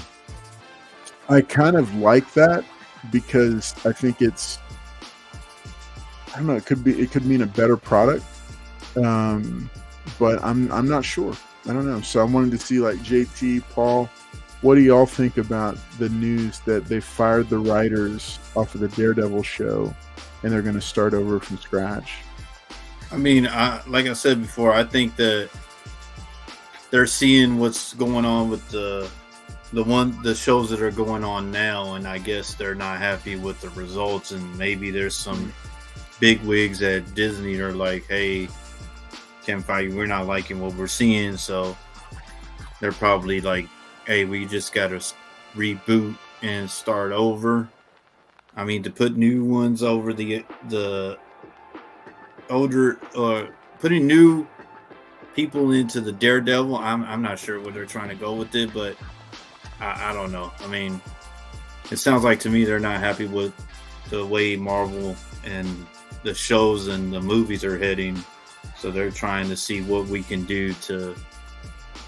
I kind of like that because I think it's, I don't know, it could mean a better product. But I'm not sure. I don't know. So I wanted to see, like, JT, Paul, what do y'all think about the news that they fired the writers off of the Daredevil show and they're going to start over from scratch? I mean, like I said before, I think that they're seeing what's going on with the shows that are going on now, and I guess they're not happy with the results, and maybe there's some big wigs at Disney are like, hey, Ken Feige, we're not liking what we're seeing, so they're probably like, hey, we just got to reboot and start over. I mean, to put new ones over the older, putting new people into the Daredevil, I'm not sure where they're trying to go with it, but I don't know. I mean, it sounds like to me they're not happy with the way Marvel and the shows and the movies are heading. So they're trying to see what we can do to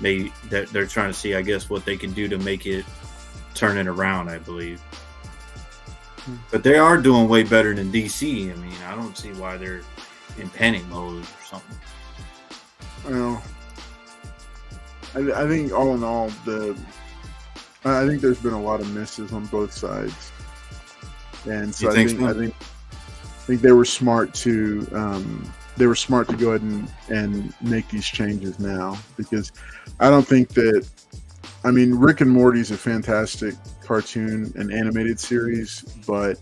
maybe they're trying to see, I guess, what they can do to make it turn it around, I believe. But they are doing way better than DC. I mean, I don't see why they're in panic mode or something. Well, I think all in all, I think there's been a lot of misses on both sides, and so I think they were smart to go ahead and make these changes now, because I don't think that. I mean, Rick and Morty is a fantastic cartoon and animated series, but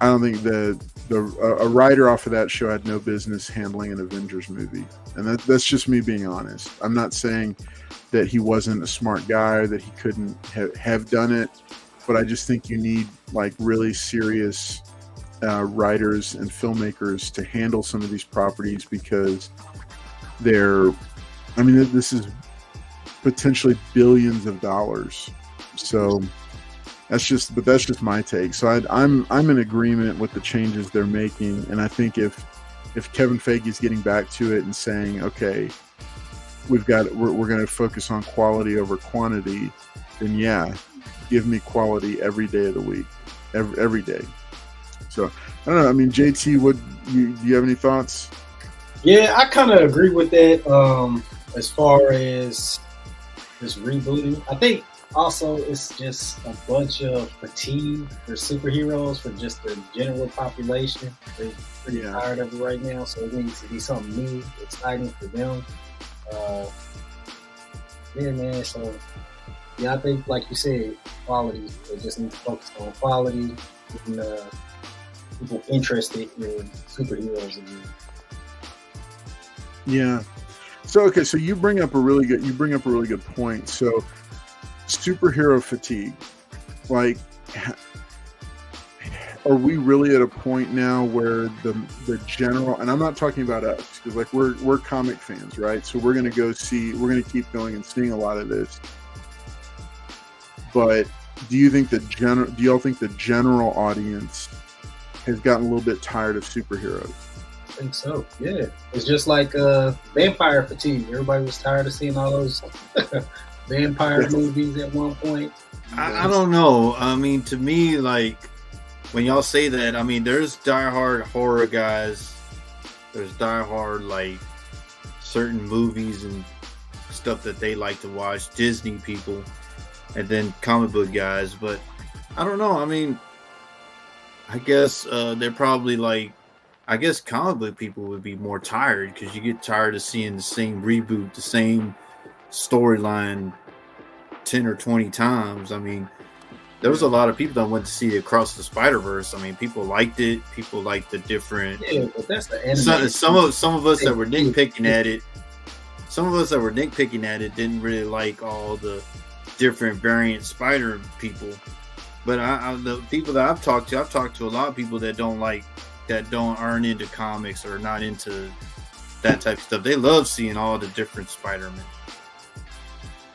I don't think a writer off of that show had no business handling an Avengers movie. And that's just me being honest. I'm not saying that he wasn't a smart guy or that he couldn't have done it, but I just think you need like really serious writers and filmmakers to handle some of these properties, because this is potentially billions of dollars. So that's just my take. So I'm in agreement with the changes they're making, and I think if Kevin Feige is getting back to it and saying, okay, we're going to focus on quality over quantity, then yeah, give me quality every day of the week, every day. So I don't know. I mean, JT, do you have any thoughts? Yeah, I kind of agree with that. As far as this rebooting, I think also it's just a bunch of fatigue for superheroes, for just the general population. They're pretty tired of it right now, so it needs to be something new, exciting for them. Yeah, man. So yeah, I think like you said, quality. They just need to focus on quality and people interested in superheroes again. Yeah. So okay, so you bring up a really good point. So superhero fatigue, like, are we really at a point now where the general, and I'm not talking about us, because like we're comic fans, right? So we're gonna keep going and seeing a lot of this. But do y'all think the general audience has gotten a little bit tired of superheroes? I think so. Yeah, it's just like vampire fatigue. Everybody was tired of seeing all those vampire movies at one point. I don't know. I mean, to me, like, when y'all say that, I mean, there's diehard horror guys. There's diehard, like, certain movies and stuff that they like to watch. Disney people, and then comic book guys. But I don't know. I mean, I guess they're probably like. I guess comic book people would be more tired, because you get tired of seeing the same reboot, the same storyline 10 or 20 times. I mean, there was a lot of people that went to see Across the Spider-Verse. I mean, people liked it. People liked the different. Yeah, but that's the anime. Some of us that were nitpicking at it. Some of us that were nitpicking at it didn't really like all the different variant Spider people. But the people that I've talked to a lot of people that aren't into comics or not into that type of stuff. They love seeing all the different Spider-Man.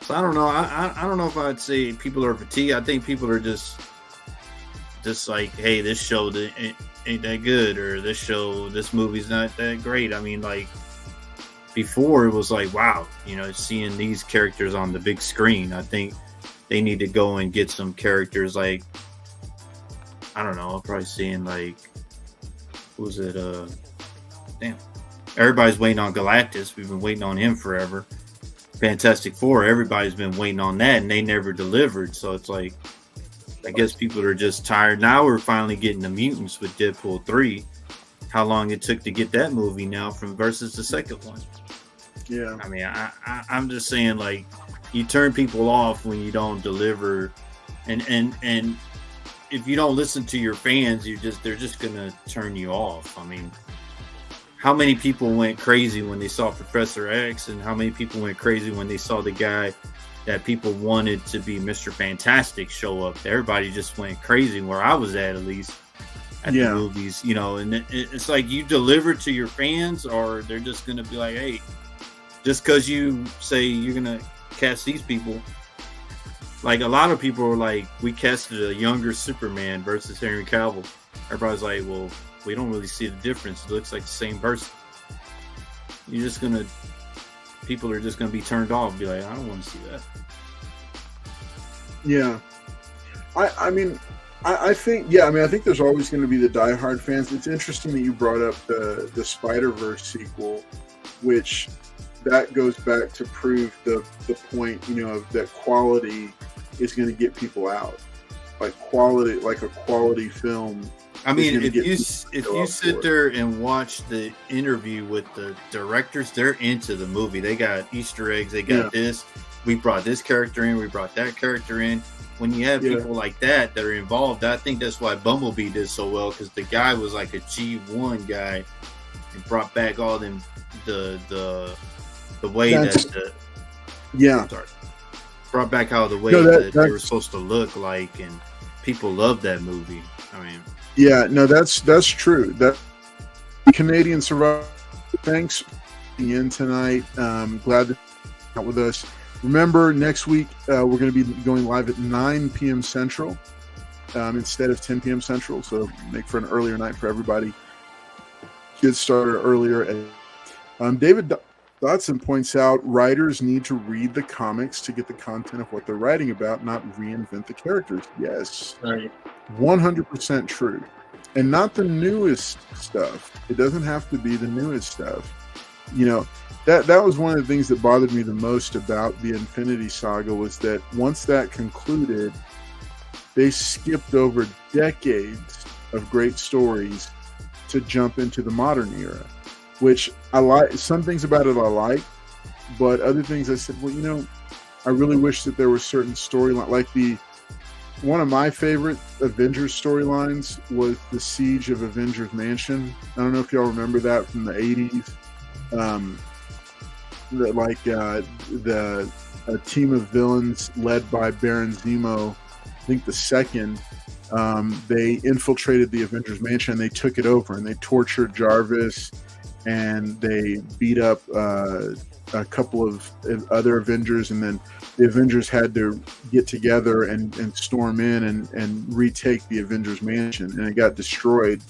So I don't know. I don't know if I'd say people are fatigued. I think people are just like, hey, this show ain't that good, or this movie's not that great. I mean, like, before it was like, wow, seeing these characters on the big screen. I think they need to go and get some characters like, I don't know, probably seeing like, was it everybody's waiting on Galactus. We've been waiting on him forever. Fantastic Four, everybody's been waiting on that, and they never delivered. So it's like, I guess people are just tired. Now we're finally getting the mutants with Deadpool 3. How long it took to get that movie now versus the second one. Yeah. I mean, I'm just saying, like, you turn people off when you don't deliver, and if you don't listen to your fans, they're just gonna turn you off. I mean, how many people went crazy when they saw Professor X, and how many people went crazy when they saw the guy that people wanted to be Mr. Fantastic show up? Everybody just went crazy, where I was at least, at the movies, and it's like, you deliver to your fans, or they're just gonna be like, hey, just because you say you're gonna cast these people. Like, a lot of people are like, we casted a younger Superman versus Henry Cavill. Everybody's like, well, we don't really see the difference. It looks like the same person. People are just going to be turned off and be like, I don't want to see that. Yeah. I mean, I think, yeah, I mean, I think there's always going to be the diehard fans. It's interesting that you brought up the Spider-Verse sequel, which that goes back to prove the point, of that quality is going to get people out. Like a quality film. I mean, if you sit there and watch the interview with the directors, they're into the movie. They got Easter eggs. They got this. We brought this character in. We brought that character in. When you have people like that are involved, I think that's why Bumblebee did so well, because the guy was like a G1 guy and brought back all them the way brought back how the way that they were supposed to look like, and people loved that movie. I mean, that's true. That Canadian Survivor. Thanks for being in tonight. Glad to be out with us. Remember, next week we're going to be going live at 9 p.m. Central instead of 10 p.m. Central, so make for an earlier night for everybody. Get started earlier. David Dotson points out writers need to read the comics to get the content of what they're writing about, not reinvent the characters. Yes, right. 100% true. And not the newest stuff. It doesn't have to be the newest stuff. That was one of the things that bothered me the most about the Infinity Saga, was that once that concluded, they skipped over decades of great stories to jump into the modern era, which I like. Some things about it I like, but other things I said, well, I really wish that there was certain storyline. Like one of my favorite Avengers storylines was the Siege of Avengers Mansion. I don't know if y'all remember that from the 80s. A team of villains led by Baron Zemo, I think the second, they infiltrated the Avengers Mansion. They took it over and they tortured Jarvis, and they beat up a couple of other Avengers, and then the Avengers had to get together and storm in and retake the Avengers Mansion, and it got destroyed.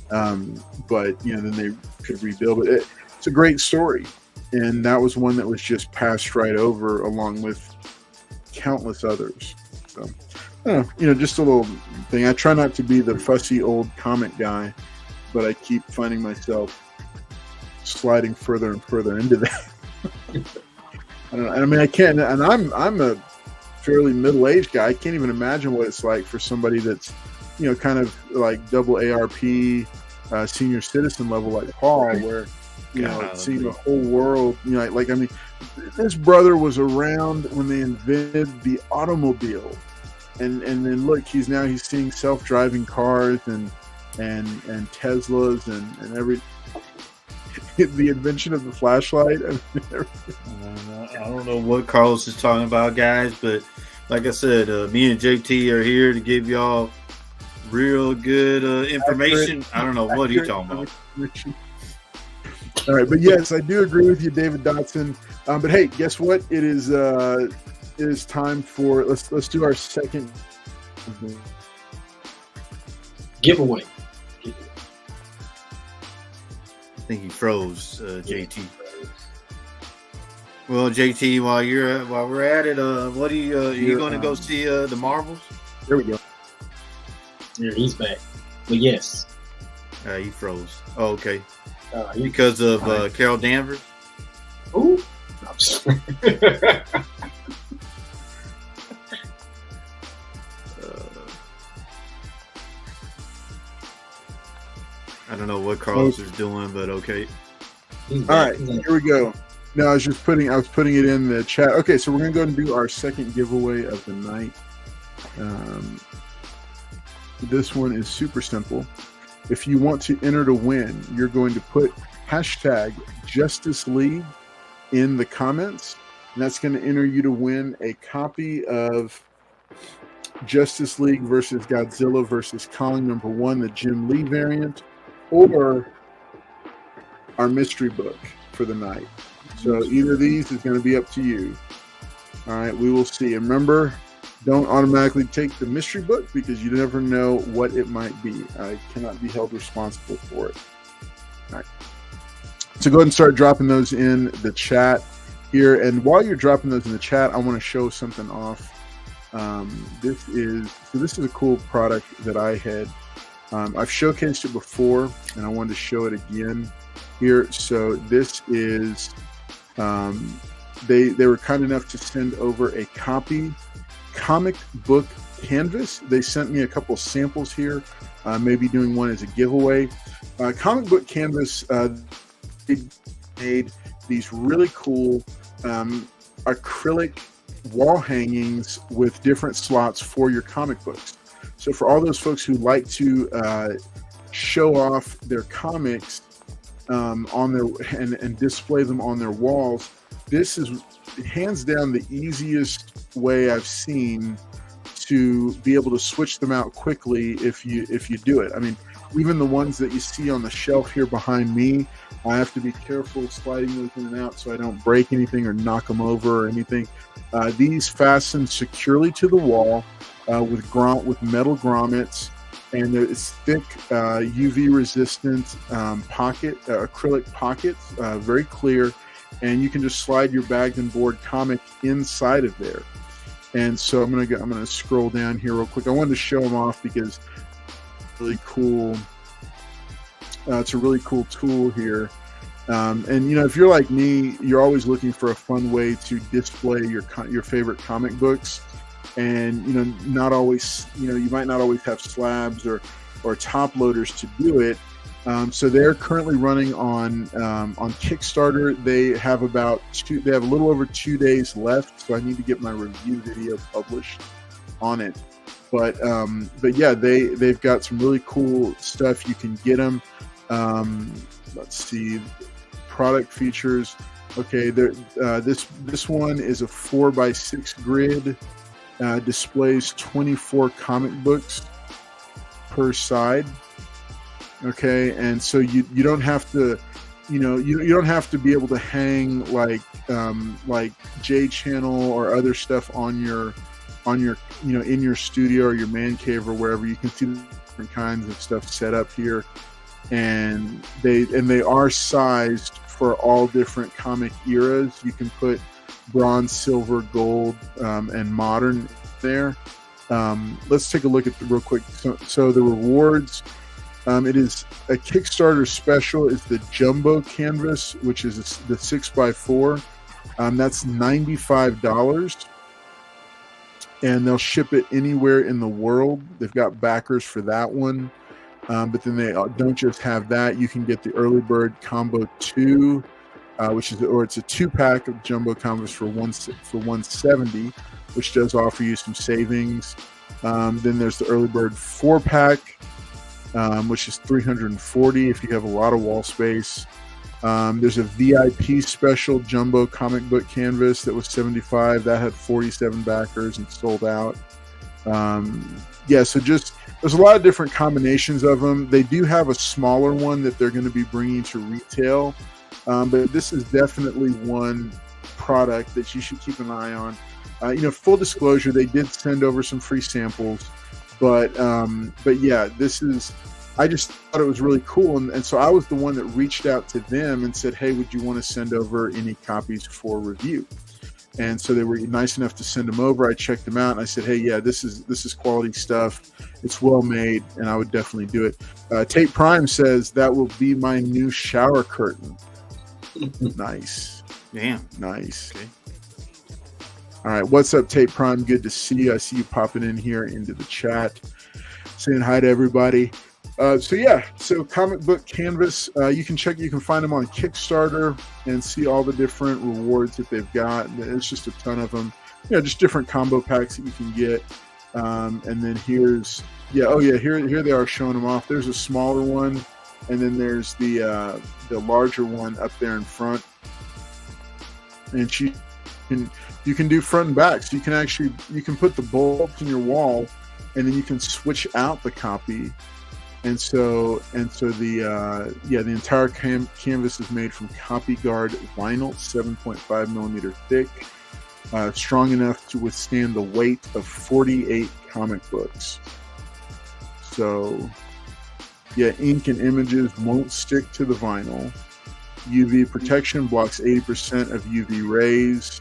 But then they could rebuild it. It's a great story. And that was one that was just passed right over, along with countless others. So, just a little thing. I try not to be the fussy old comic guy, but I keep finding myself sliding further and further into that. I don't know. I mean, I can't. And I'm a fairly middle-aged guy. I can't even imagine what it's like for somebody that's, kind of like double ARP, senior citizen level like Paul, where. Seeing the whole world, this brother was around when they invented the automobile, and then look, he's seeing self-driving cars and Teslas and every the invention of the flashlight. I don't know what Carlos is talking about, guys, but like I said, me and JT are here to give y'all real good information. I don't know what he's talking about. All right, but yes, I do agree with you, David Dotson. But hey, guess what? It is time for let's do our second giveaway. I think he froze, JT. Well, JT, while we're at it, what are you going to go see the Marvels? There we go. Yeah, he's back. But yes, he froze. Oh, okay. Because of Carol Danvers? Ooh. I don't know what Carlos is doing, but okay. All right, here we go. No, I was putting it in the chat. Okay, so we're gonna go and do our second giveaway of the night. This one is super simple. If you want to enter to win, you're going to put hashtag Justice League in the comments, and that's going to enter you to win a copy of Justice League versus Godzilla versus Kong #1, the Jim Lee variant, or our mystery book for the night. So either of these is going to be up to you. All right, we will see. And remember, don't automatically take the mystery book because you never know what it might be. I cannot be held responsible for it. All right. So go ahead and start dropping those in the chat here. And while you're dropping those in the chat, I want to show something off This is a cool product that I had. I've showcased it before, and I wanted to show it again here. So this is, they were kind enough to send over a comic book canvas. They sent me a couple samples here, maybe doing one as a giveaway. Comic book canvas, they made these really cool acrylic wall hangings with different slots for your comic books. So for all those folks who like to show off their comics on their and display them on their walls, this is hands down the easiest way I've seen to be able to switch them out quickly if you do it. I mean, even the ones that you see on the shelf here behind me, I have to be careful sliding those in and out so I don't break anything or knock them over or anything. These fasten securely to the wall with metal grommets, and it's thick UV resistant acrylic pockets, very clear, and you can just slide your bagged and board comic inside of there. And so I'm gonna scroll down here real quick. I wanted to show them off because really cool. It's a really cool tool here. And you know, if you're like me, you're always looking for a fun way to display your favorite comic books. And you know, not always, you know, you might not always have slabs or top loaders to do it. So they're currently running on Kickstarter. They have a little over 2 days left, so I need to get my review video published on it. But yeah, they've got some really cool stuff. You can get them. Let's see, product features. Okay, this one is a 4x6 grid. Displays 24 comic books per side. Okay, and so you don't have to, you know, you don't have to be able to hang like J Channel or other stuff on your you know, in your studio or your man cave or wherever. You can see the different kinds of stuff set up here, and they are sized for all different comic eras. You can put bronze, silver, gold, and modern there. Let's take a look at real quick. So the rewards. It is a Kickstarter special. It's the jumbo canvas, which is the 6x4. That's $95, and they'll ship it anywhere in the world. They've got backers for that one, but then they don't just have that. You can get the early bird combo 2, it's a 2-pack of jumbo canvas for $170, which does offer you some savings. Then there's the early bird 4-pack. Which is $340 if you have a lot of wall space. There's a VIP special jumbo comic book canvas that was $75. That had 47 backers and sold out. Yeah, so just there's a lot of different combinations of them. They do have a smaller one that they're going to be bringing to retail, but this is definitely one product that you should keep an eye on. You know, full disclosure, they did send over some free samples. But yeah, I just thought it was really cool. And so I was the one that reached out to them and said, hey, would you want to send over any copies for review? And so they were nice enough to send them over. I checked them out and I said, hey, yeah, this is quality stuff. It's well made, and I would definitely do it. Tate Prime says that will be my new shower curtain. Nice. Damn. Nice. Okay. All right, what's up, Tate Prime? Good to see you. I see you popping in here into the chat, saying hi to everybody. So comic book canvas, you can find them on Kickstarter and see all the different rewards that they've got. It's just a ton of them. You know, just different combo packs that you can get. And then here they are showing them off. There's a smaller one, and then there's the larger one up there in front. And you can do front and back, so you can put the bulbs in your wall, and then you can switch out the copy. And so the entire canvas is made from copy guard vinyl, 7.5 millimeter thick, strong enough to withstand the weight of 48 comic books. So yeah, ink and images won't stick to the vinyl. UV protection blocks 80% of UV rays.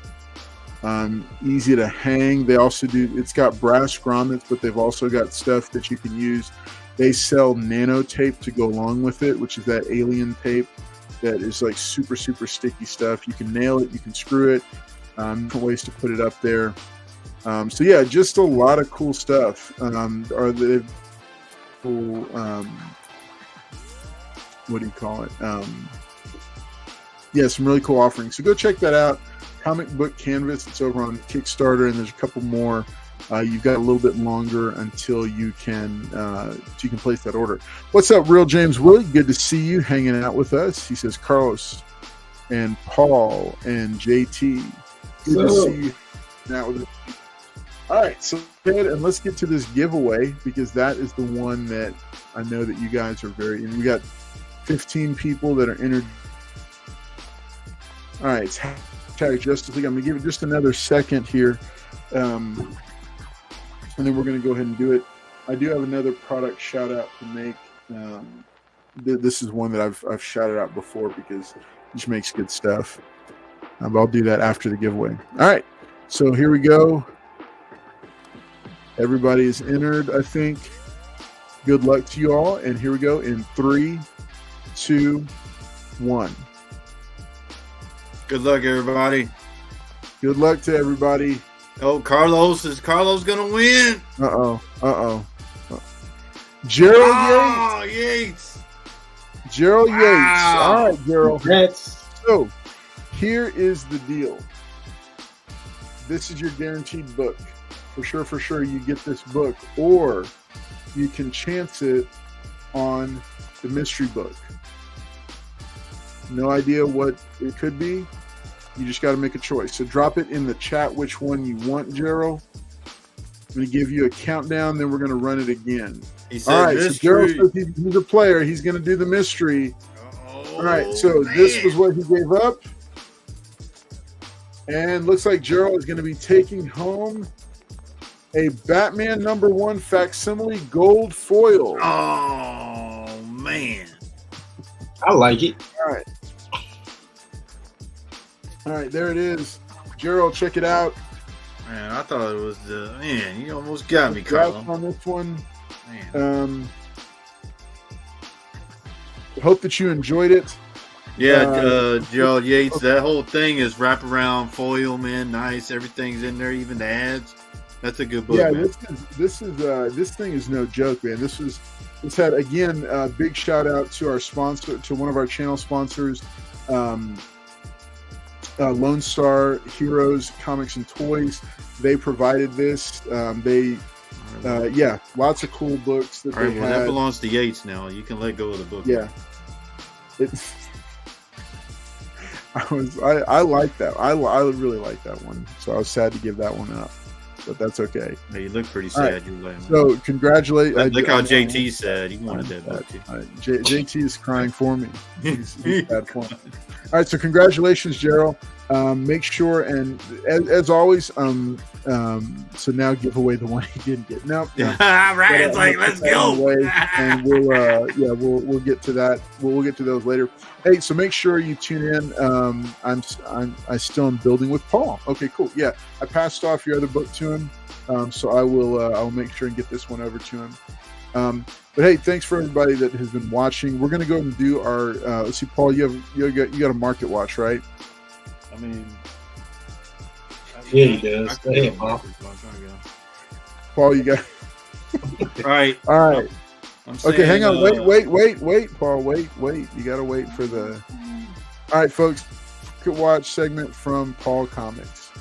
Easy to hang. They also do. It's got brass grommets, but they've also got stuff that you can use. They sell nano tape to go along with it, which is that alien tape that is like super, super sticky stuff. You can nail it. You can screw it. Different ways to put it up there. So yeah, just a lot of cool stuff. Are the cool? What do you call it? Yeah, some really cool offerings. So go check that out. Comic Book Canvas. It's over on Kickstarter, and there's a couple more. You've got a little bit longer until you can place that order. What's up, Real James Willie? Good to see you hanging out with us. He says Carlos and Paul and JT. Good to see you hanging out with us. All right, so go ahead and let's get to this giveaway, because that is the one that I know that you guys are very. And we got 15 people that are entered. All right, it's hashtag Justice League. I'm going to give it just another second here. And then we're going to go ahead and do it. I do have another product shout out to make. This is one that I've shouted out before because it just makes good stuff. But I'll do that after the giveaway. All right. So here we go. Everybody is entered, I think. Good luck to you all. And here we go in 3, 2, 1. Good luck, everybody. Good luck to everybody. Oh, Carlos gonna win? Gerald Yates. Yates. Gerald Yates. All right, Gerald. That's So here is the deal. This is your guaranteed book. For sure, you get this book, or you can chance it on the mystery book. No idea what it could be. You just got to make a choice. So drop it in the chat which one you want, Gerald. I'm going to give you a countdown, then we're going to run it again. All right, mystery. So Gerald says he's a player. He's going to do the mystery. All right, so this was what he gave up. And looks like Gerald is going to be taking home a Batman #1 facsimile gold foil. Oh, man. I like it. All right, there it is. Gerald, check it out. Man, I thought it was man, you almost got me, Carl. On this one. Man. Hope that you enjoyed it. Yeah, Gerald Yates, that whole thing is wraparound foil, man. Nice. Everything's in there, even the ads. That's a good book, yeah, man. This thing is no joke, man. This had, again, a big shout out to our sponsor, to one of our channel sponsors, Lone Star Heroes Comics and Toys. They provided this. Lots of cool books that they had. That belongs to Yates now. You can let go of the book. Yeah. I like that. I really like that one. So I was sad to give that one up, but that's okay. Yeah, you look pretty sad. Right. So congratulate. Look how JT said. He wanted that book too. JT is crying for me. He's bad for me. All right. So congratulations, Gerald. Make sure, and as always, so now give away the one he didn't get. No, right. It's like, let's go. And we'll get to that. We'll get to those later. Hey, so make sure you tune in. I still am building with Paul. Okay, cool. Yeah, I passed off your other book to him, so I will make sure and get this one over to him. But hey, thanks for everybody that has been watching. We're gonna go and do our. Let's see, Paul. You got a Marketwatch, right? I mean, yeah, he does. Go ahead, Paul. Paul, you got. All right. Okay, hang on. Wait, Paul. Wait. You got to wait for the. All right, folks. Marketwatch segment from Paul Comics.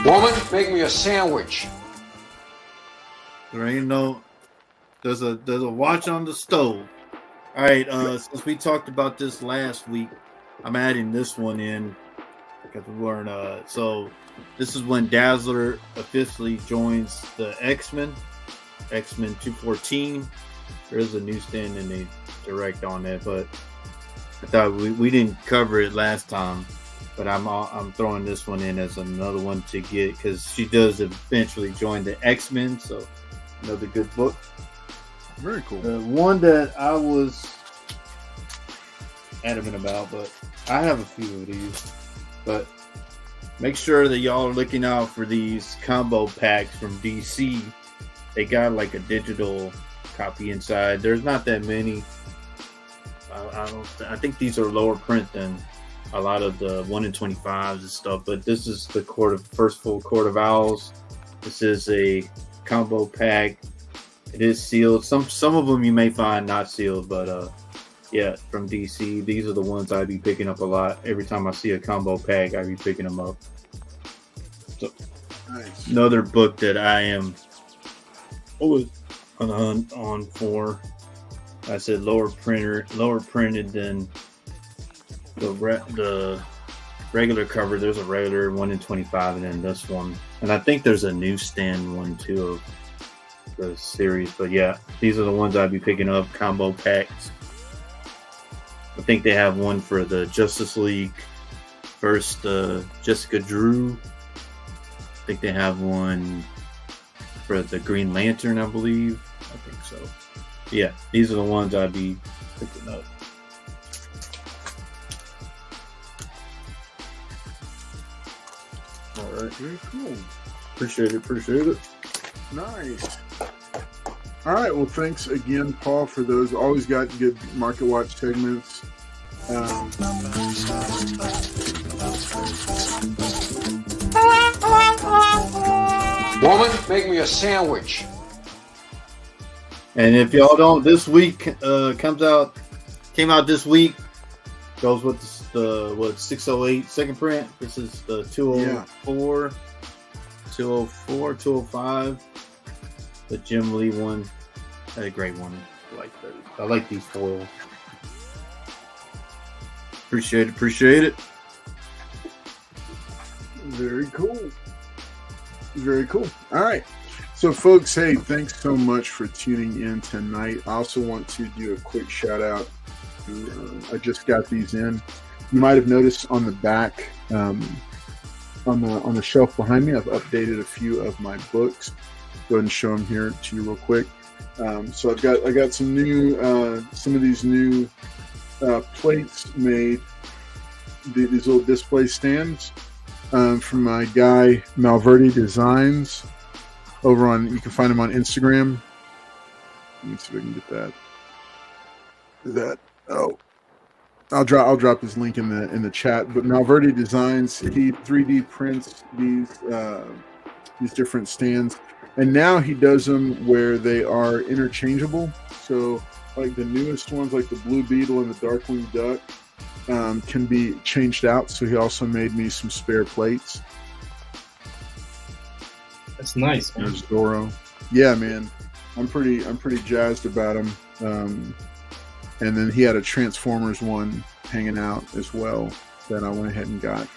Woman, make me a sandwich. There ain't no. There's a watch on the stove. All right. Since we talked about this last week, I'm adding this one in because we weren't. So this is when Dazzler officially joins the X-Men 214. There is a newsstand and they direct on that, but I thought we didn't cover it last time. But I'm throwing this one in as another one to get because she does eventually join the X-Men. So another good book. Very cool. The one that I was adamant about, but I have a few of these. But make sure that y'all are looking out for these combo packs from DC. They got like a digital copy inside. There's not that many. I think these are lower print than a lot of the 1 in 25s and stuff. But this is the first full Court of Owls. This is a combo pack. It is sealed. Some of them you may find not sealed, but yeah, from DC. These are the ones I'd be picking up a lot. Every time I see a combo pack, I'd be picking them up. So, nice. Another book that I am always on the hunt on for. I said lower printed than the regular cover. There's a regular 1 in 25, and then this one. And I think there's a newsstand one too of the series. But yeah, these are the ones I'd be picking up. Combo packs. I think they have one for the Justice League. First, Jessica Drew. I think they have one for the Green Lantern, I believe. I think so. Yeah, these are the ones I'd be picking up. All right, very cool. Appreciate it. Nice. All right, well, thanks again, Paul, for those. Always got good Marketwatch segments. Woman, make me a sandwich. And if y'all don't, this week came out this week. Goes with the 608 second print. This is the 204, 205. The Jim Lee one. That's a great one. I like these foils. Appreciate it. Very cool. All right. So, folks, hey, thanks so much for tuning in tonight. I also want to do a quick shout out. I just got these in. You might have noticed on the back, on the shelf behind me, I've updated a few of my books. Go ahead and show them here to you real quick. So I got some of these new plates made. These little display stands from my guy Malverde Designs. You can find him on Instagram. Let me see if I can get that. I'll drop his link in the chat. But Malverde Designs, he 3D prints these different stands, and now he does them where they are interchangeable. So like the newest ones, like the Blue Beetle and the Darkwing Duck, can be changed out. So he also made me some spare plates. That's nice, man. There's Zorro. Yeah, man. I'm pretty jazzed about him. And then he had a Transformers one hanging out as well that I went ahead and got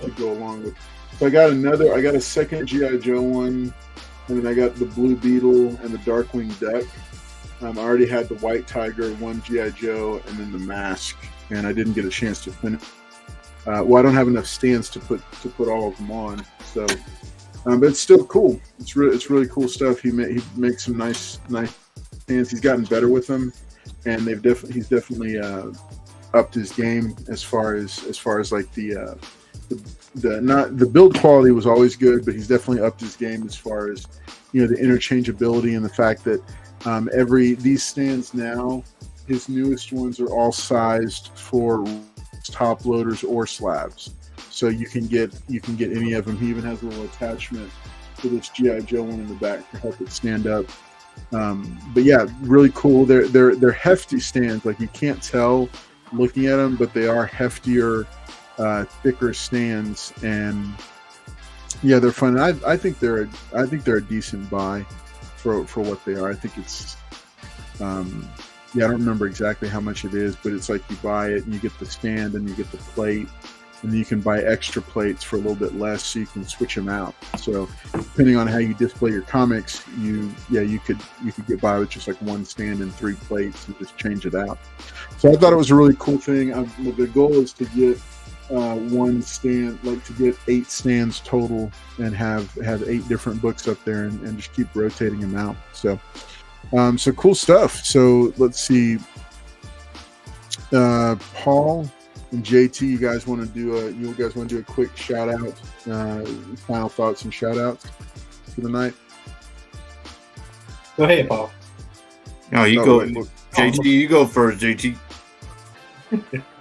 to go along with. So I got a second G.I. Joe one, and then I got the Blue Beetle and the Darkwing Duck. I already had the White Tiger, one G.I. Joe, and then the Mask, and I didn't get a chance to finish. I don't have enough stands to put all of them on, so. But it's still cool. It's really cool stuff. He makes some nice stands. He's gotten better with them, and he's definitely upped his game as far as like the build quality was always good, but he's definitely upped his game as far as the interchangeability and the fact that these stands now, his newest ones are all sized for top loaders or slabs. So you can get any of them. He even has a little attachment to this G.I. Joe one in the back to help it stand up. But yeah, really cool. They're hefty stands. Like you can't tell looking at them, but they are heftier, thicker stands, and yeah, they're fun. I think they're a decent buy for what they are. I think it's I don't remember exactly how much it is, but it's like you buy it and you get the stand and you get the plate. And then you can buy extra plates for a little bit less, so you can switch them out. So depending on how you display your comics, you could get by with just like one stand and 3 plates and just change it out. So I thought it was a really cool thing. The goal is to get one stand, like to get 8 stands total, and have 8 different books up there, and just keep rotating them out. So cool stuff. So let's see. Paul and JT, you guys want to do a quick shout out, final thoughts and shout outs for the night? Go ahead, Paul. No, you go. JT, you go first, JT.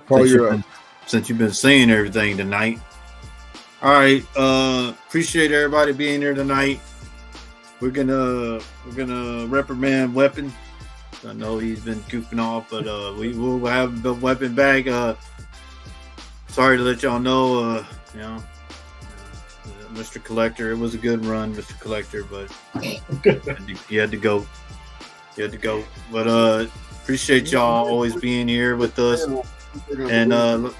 Paul, you're up. Since you've been saying everything tonight. All right. Appreciate everybody being here tonight. We're gonna reprimand Weapon. I know he's been goofing off, but we will have the Weapon back. Sorry to let y'all know, Mr. Collector, it was a good run, Mr. Collector, but you had to go. You had to go. But appreciate y'all always being here with us. And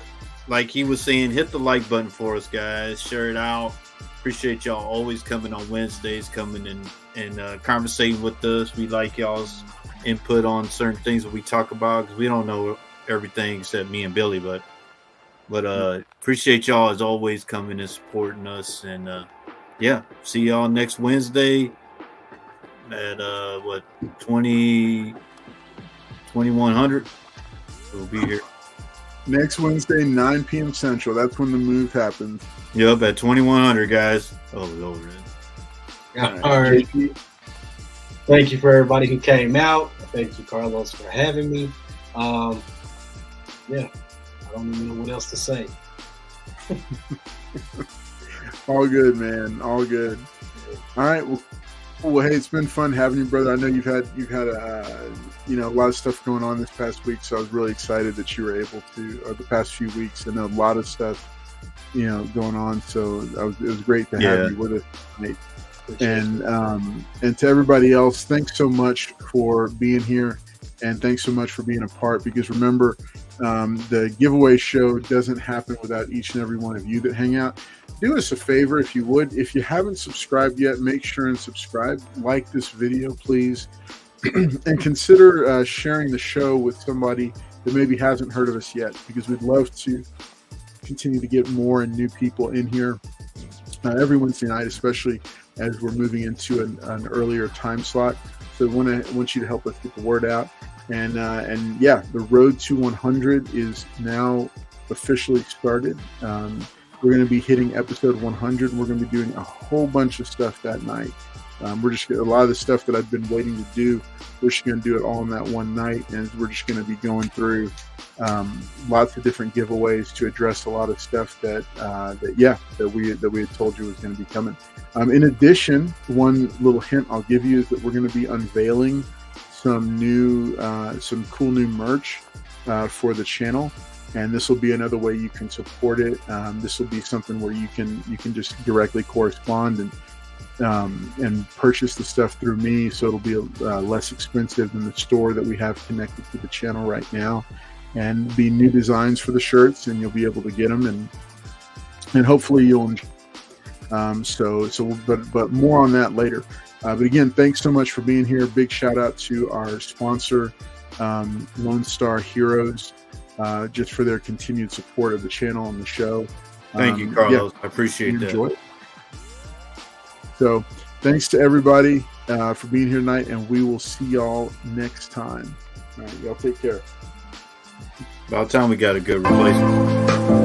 like he was saying, hit the like button for us, guys. Share it out. Appreciate y'all always coming on Wednesdays, coming and conversating with us. We like y'all's input on certain things that we talk about because we don't know everything except me and Billy, but appreciate y'all as always coming and supporting us. And see y'all next Wednesday at 2100. We'll be here next Wednesday, 9 p.m. Central. That's when the move happens. Yep, at 2100, guys. Oh, it's over it. All right. Thank you for everybody who came out. Thank you, Carlos, for having me. I don't even know what else to say. All good, man. All good. All right. Well, hey, it's been fun having you, brother. I know you've had a lot of stuff going on this past week, so I was really excited that you were able to, or the past few weeks, and a lot of stuff, going on. So it was great to have you with us tonight. And to everybody else, thanks so much for being here, and thanks so much for being a part. Because remember, the giveaway show doesn't happen without each and every one of you that hang out. Do us a favor, if you would. If you haven't subscribed yet, make sure and subscribe. Like this video, please. And consider sharing the show with somebody that maybe hasn't heard of us yet, because we'd love to continue to get more and new people in here every Wednesday night, especially as we're moving into an earlier time slot. So I want you to help us get the word out. And the road to 100 is now officially started. We're going to be hitting episode 100, and we're going to be doing a whole bunch of stuff that night. We're just a lot of the stuff that I've been waiting to do. We're just going to do it all in that one night, and we're just going to be going through lots of different giveaways to address a lot of stuff that we had told you was going to be coming. In addition, one little hint I'll give you is that we're going to be unveiling some cool new merch for the channel. And this will be another way you can support it. This will be something where you can just directly correspond and purchase the stuff through me, so it'll be less expensive than the store that we have connected to the channel right now. And be new designs for the shirts, and you'll be able to get them, and hopefully you'll enjoy. But more on that later. But again, thanks so much for being here. Big shout out to our sponsor, Lone Star Heroes. Just for their continued support of the channel and the show. Thank you, Carlos. I appreciate that. Enjoy it. So thanks to everybody for being here tonight, and we will see y'all next time. All right, y'all take care. About time we got a good replacement.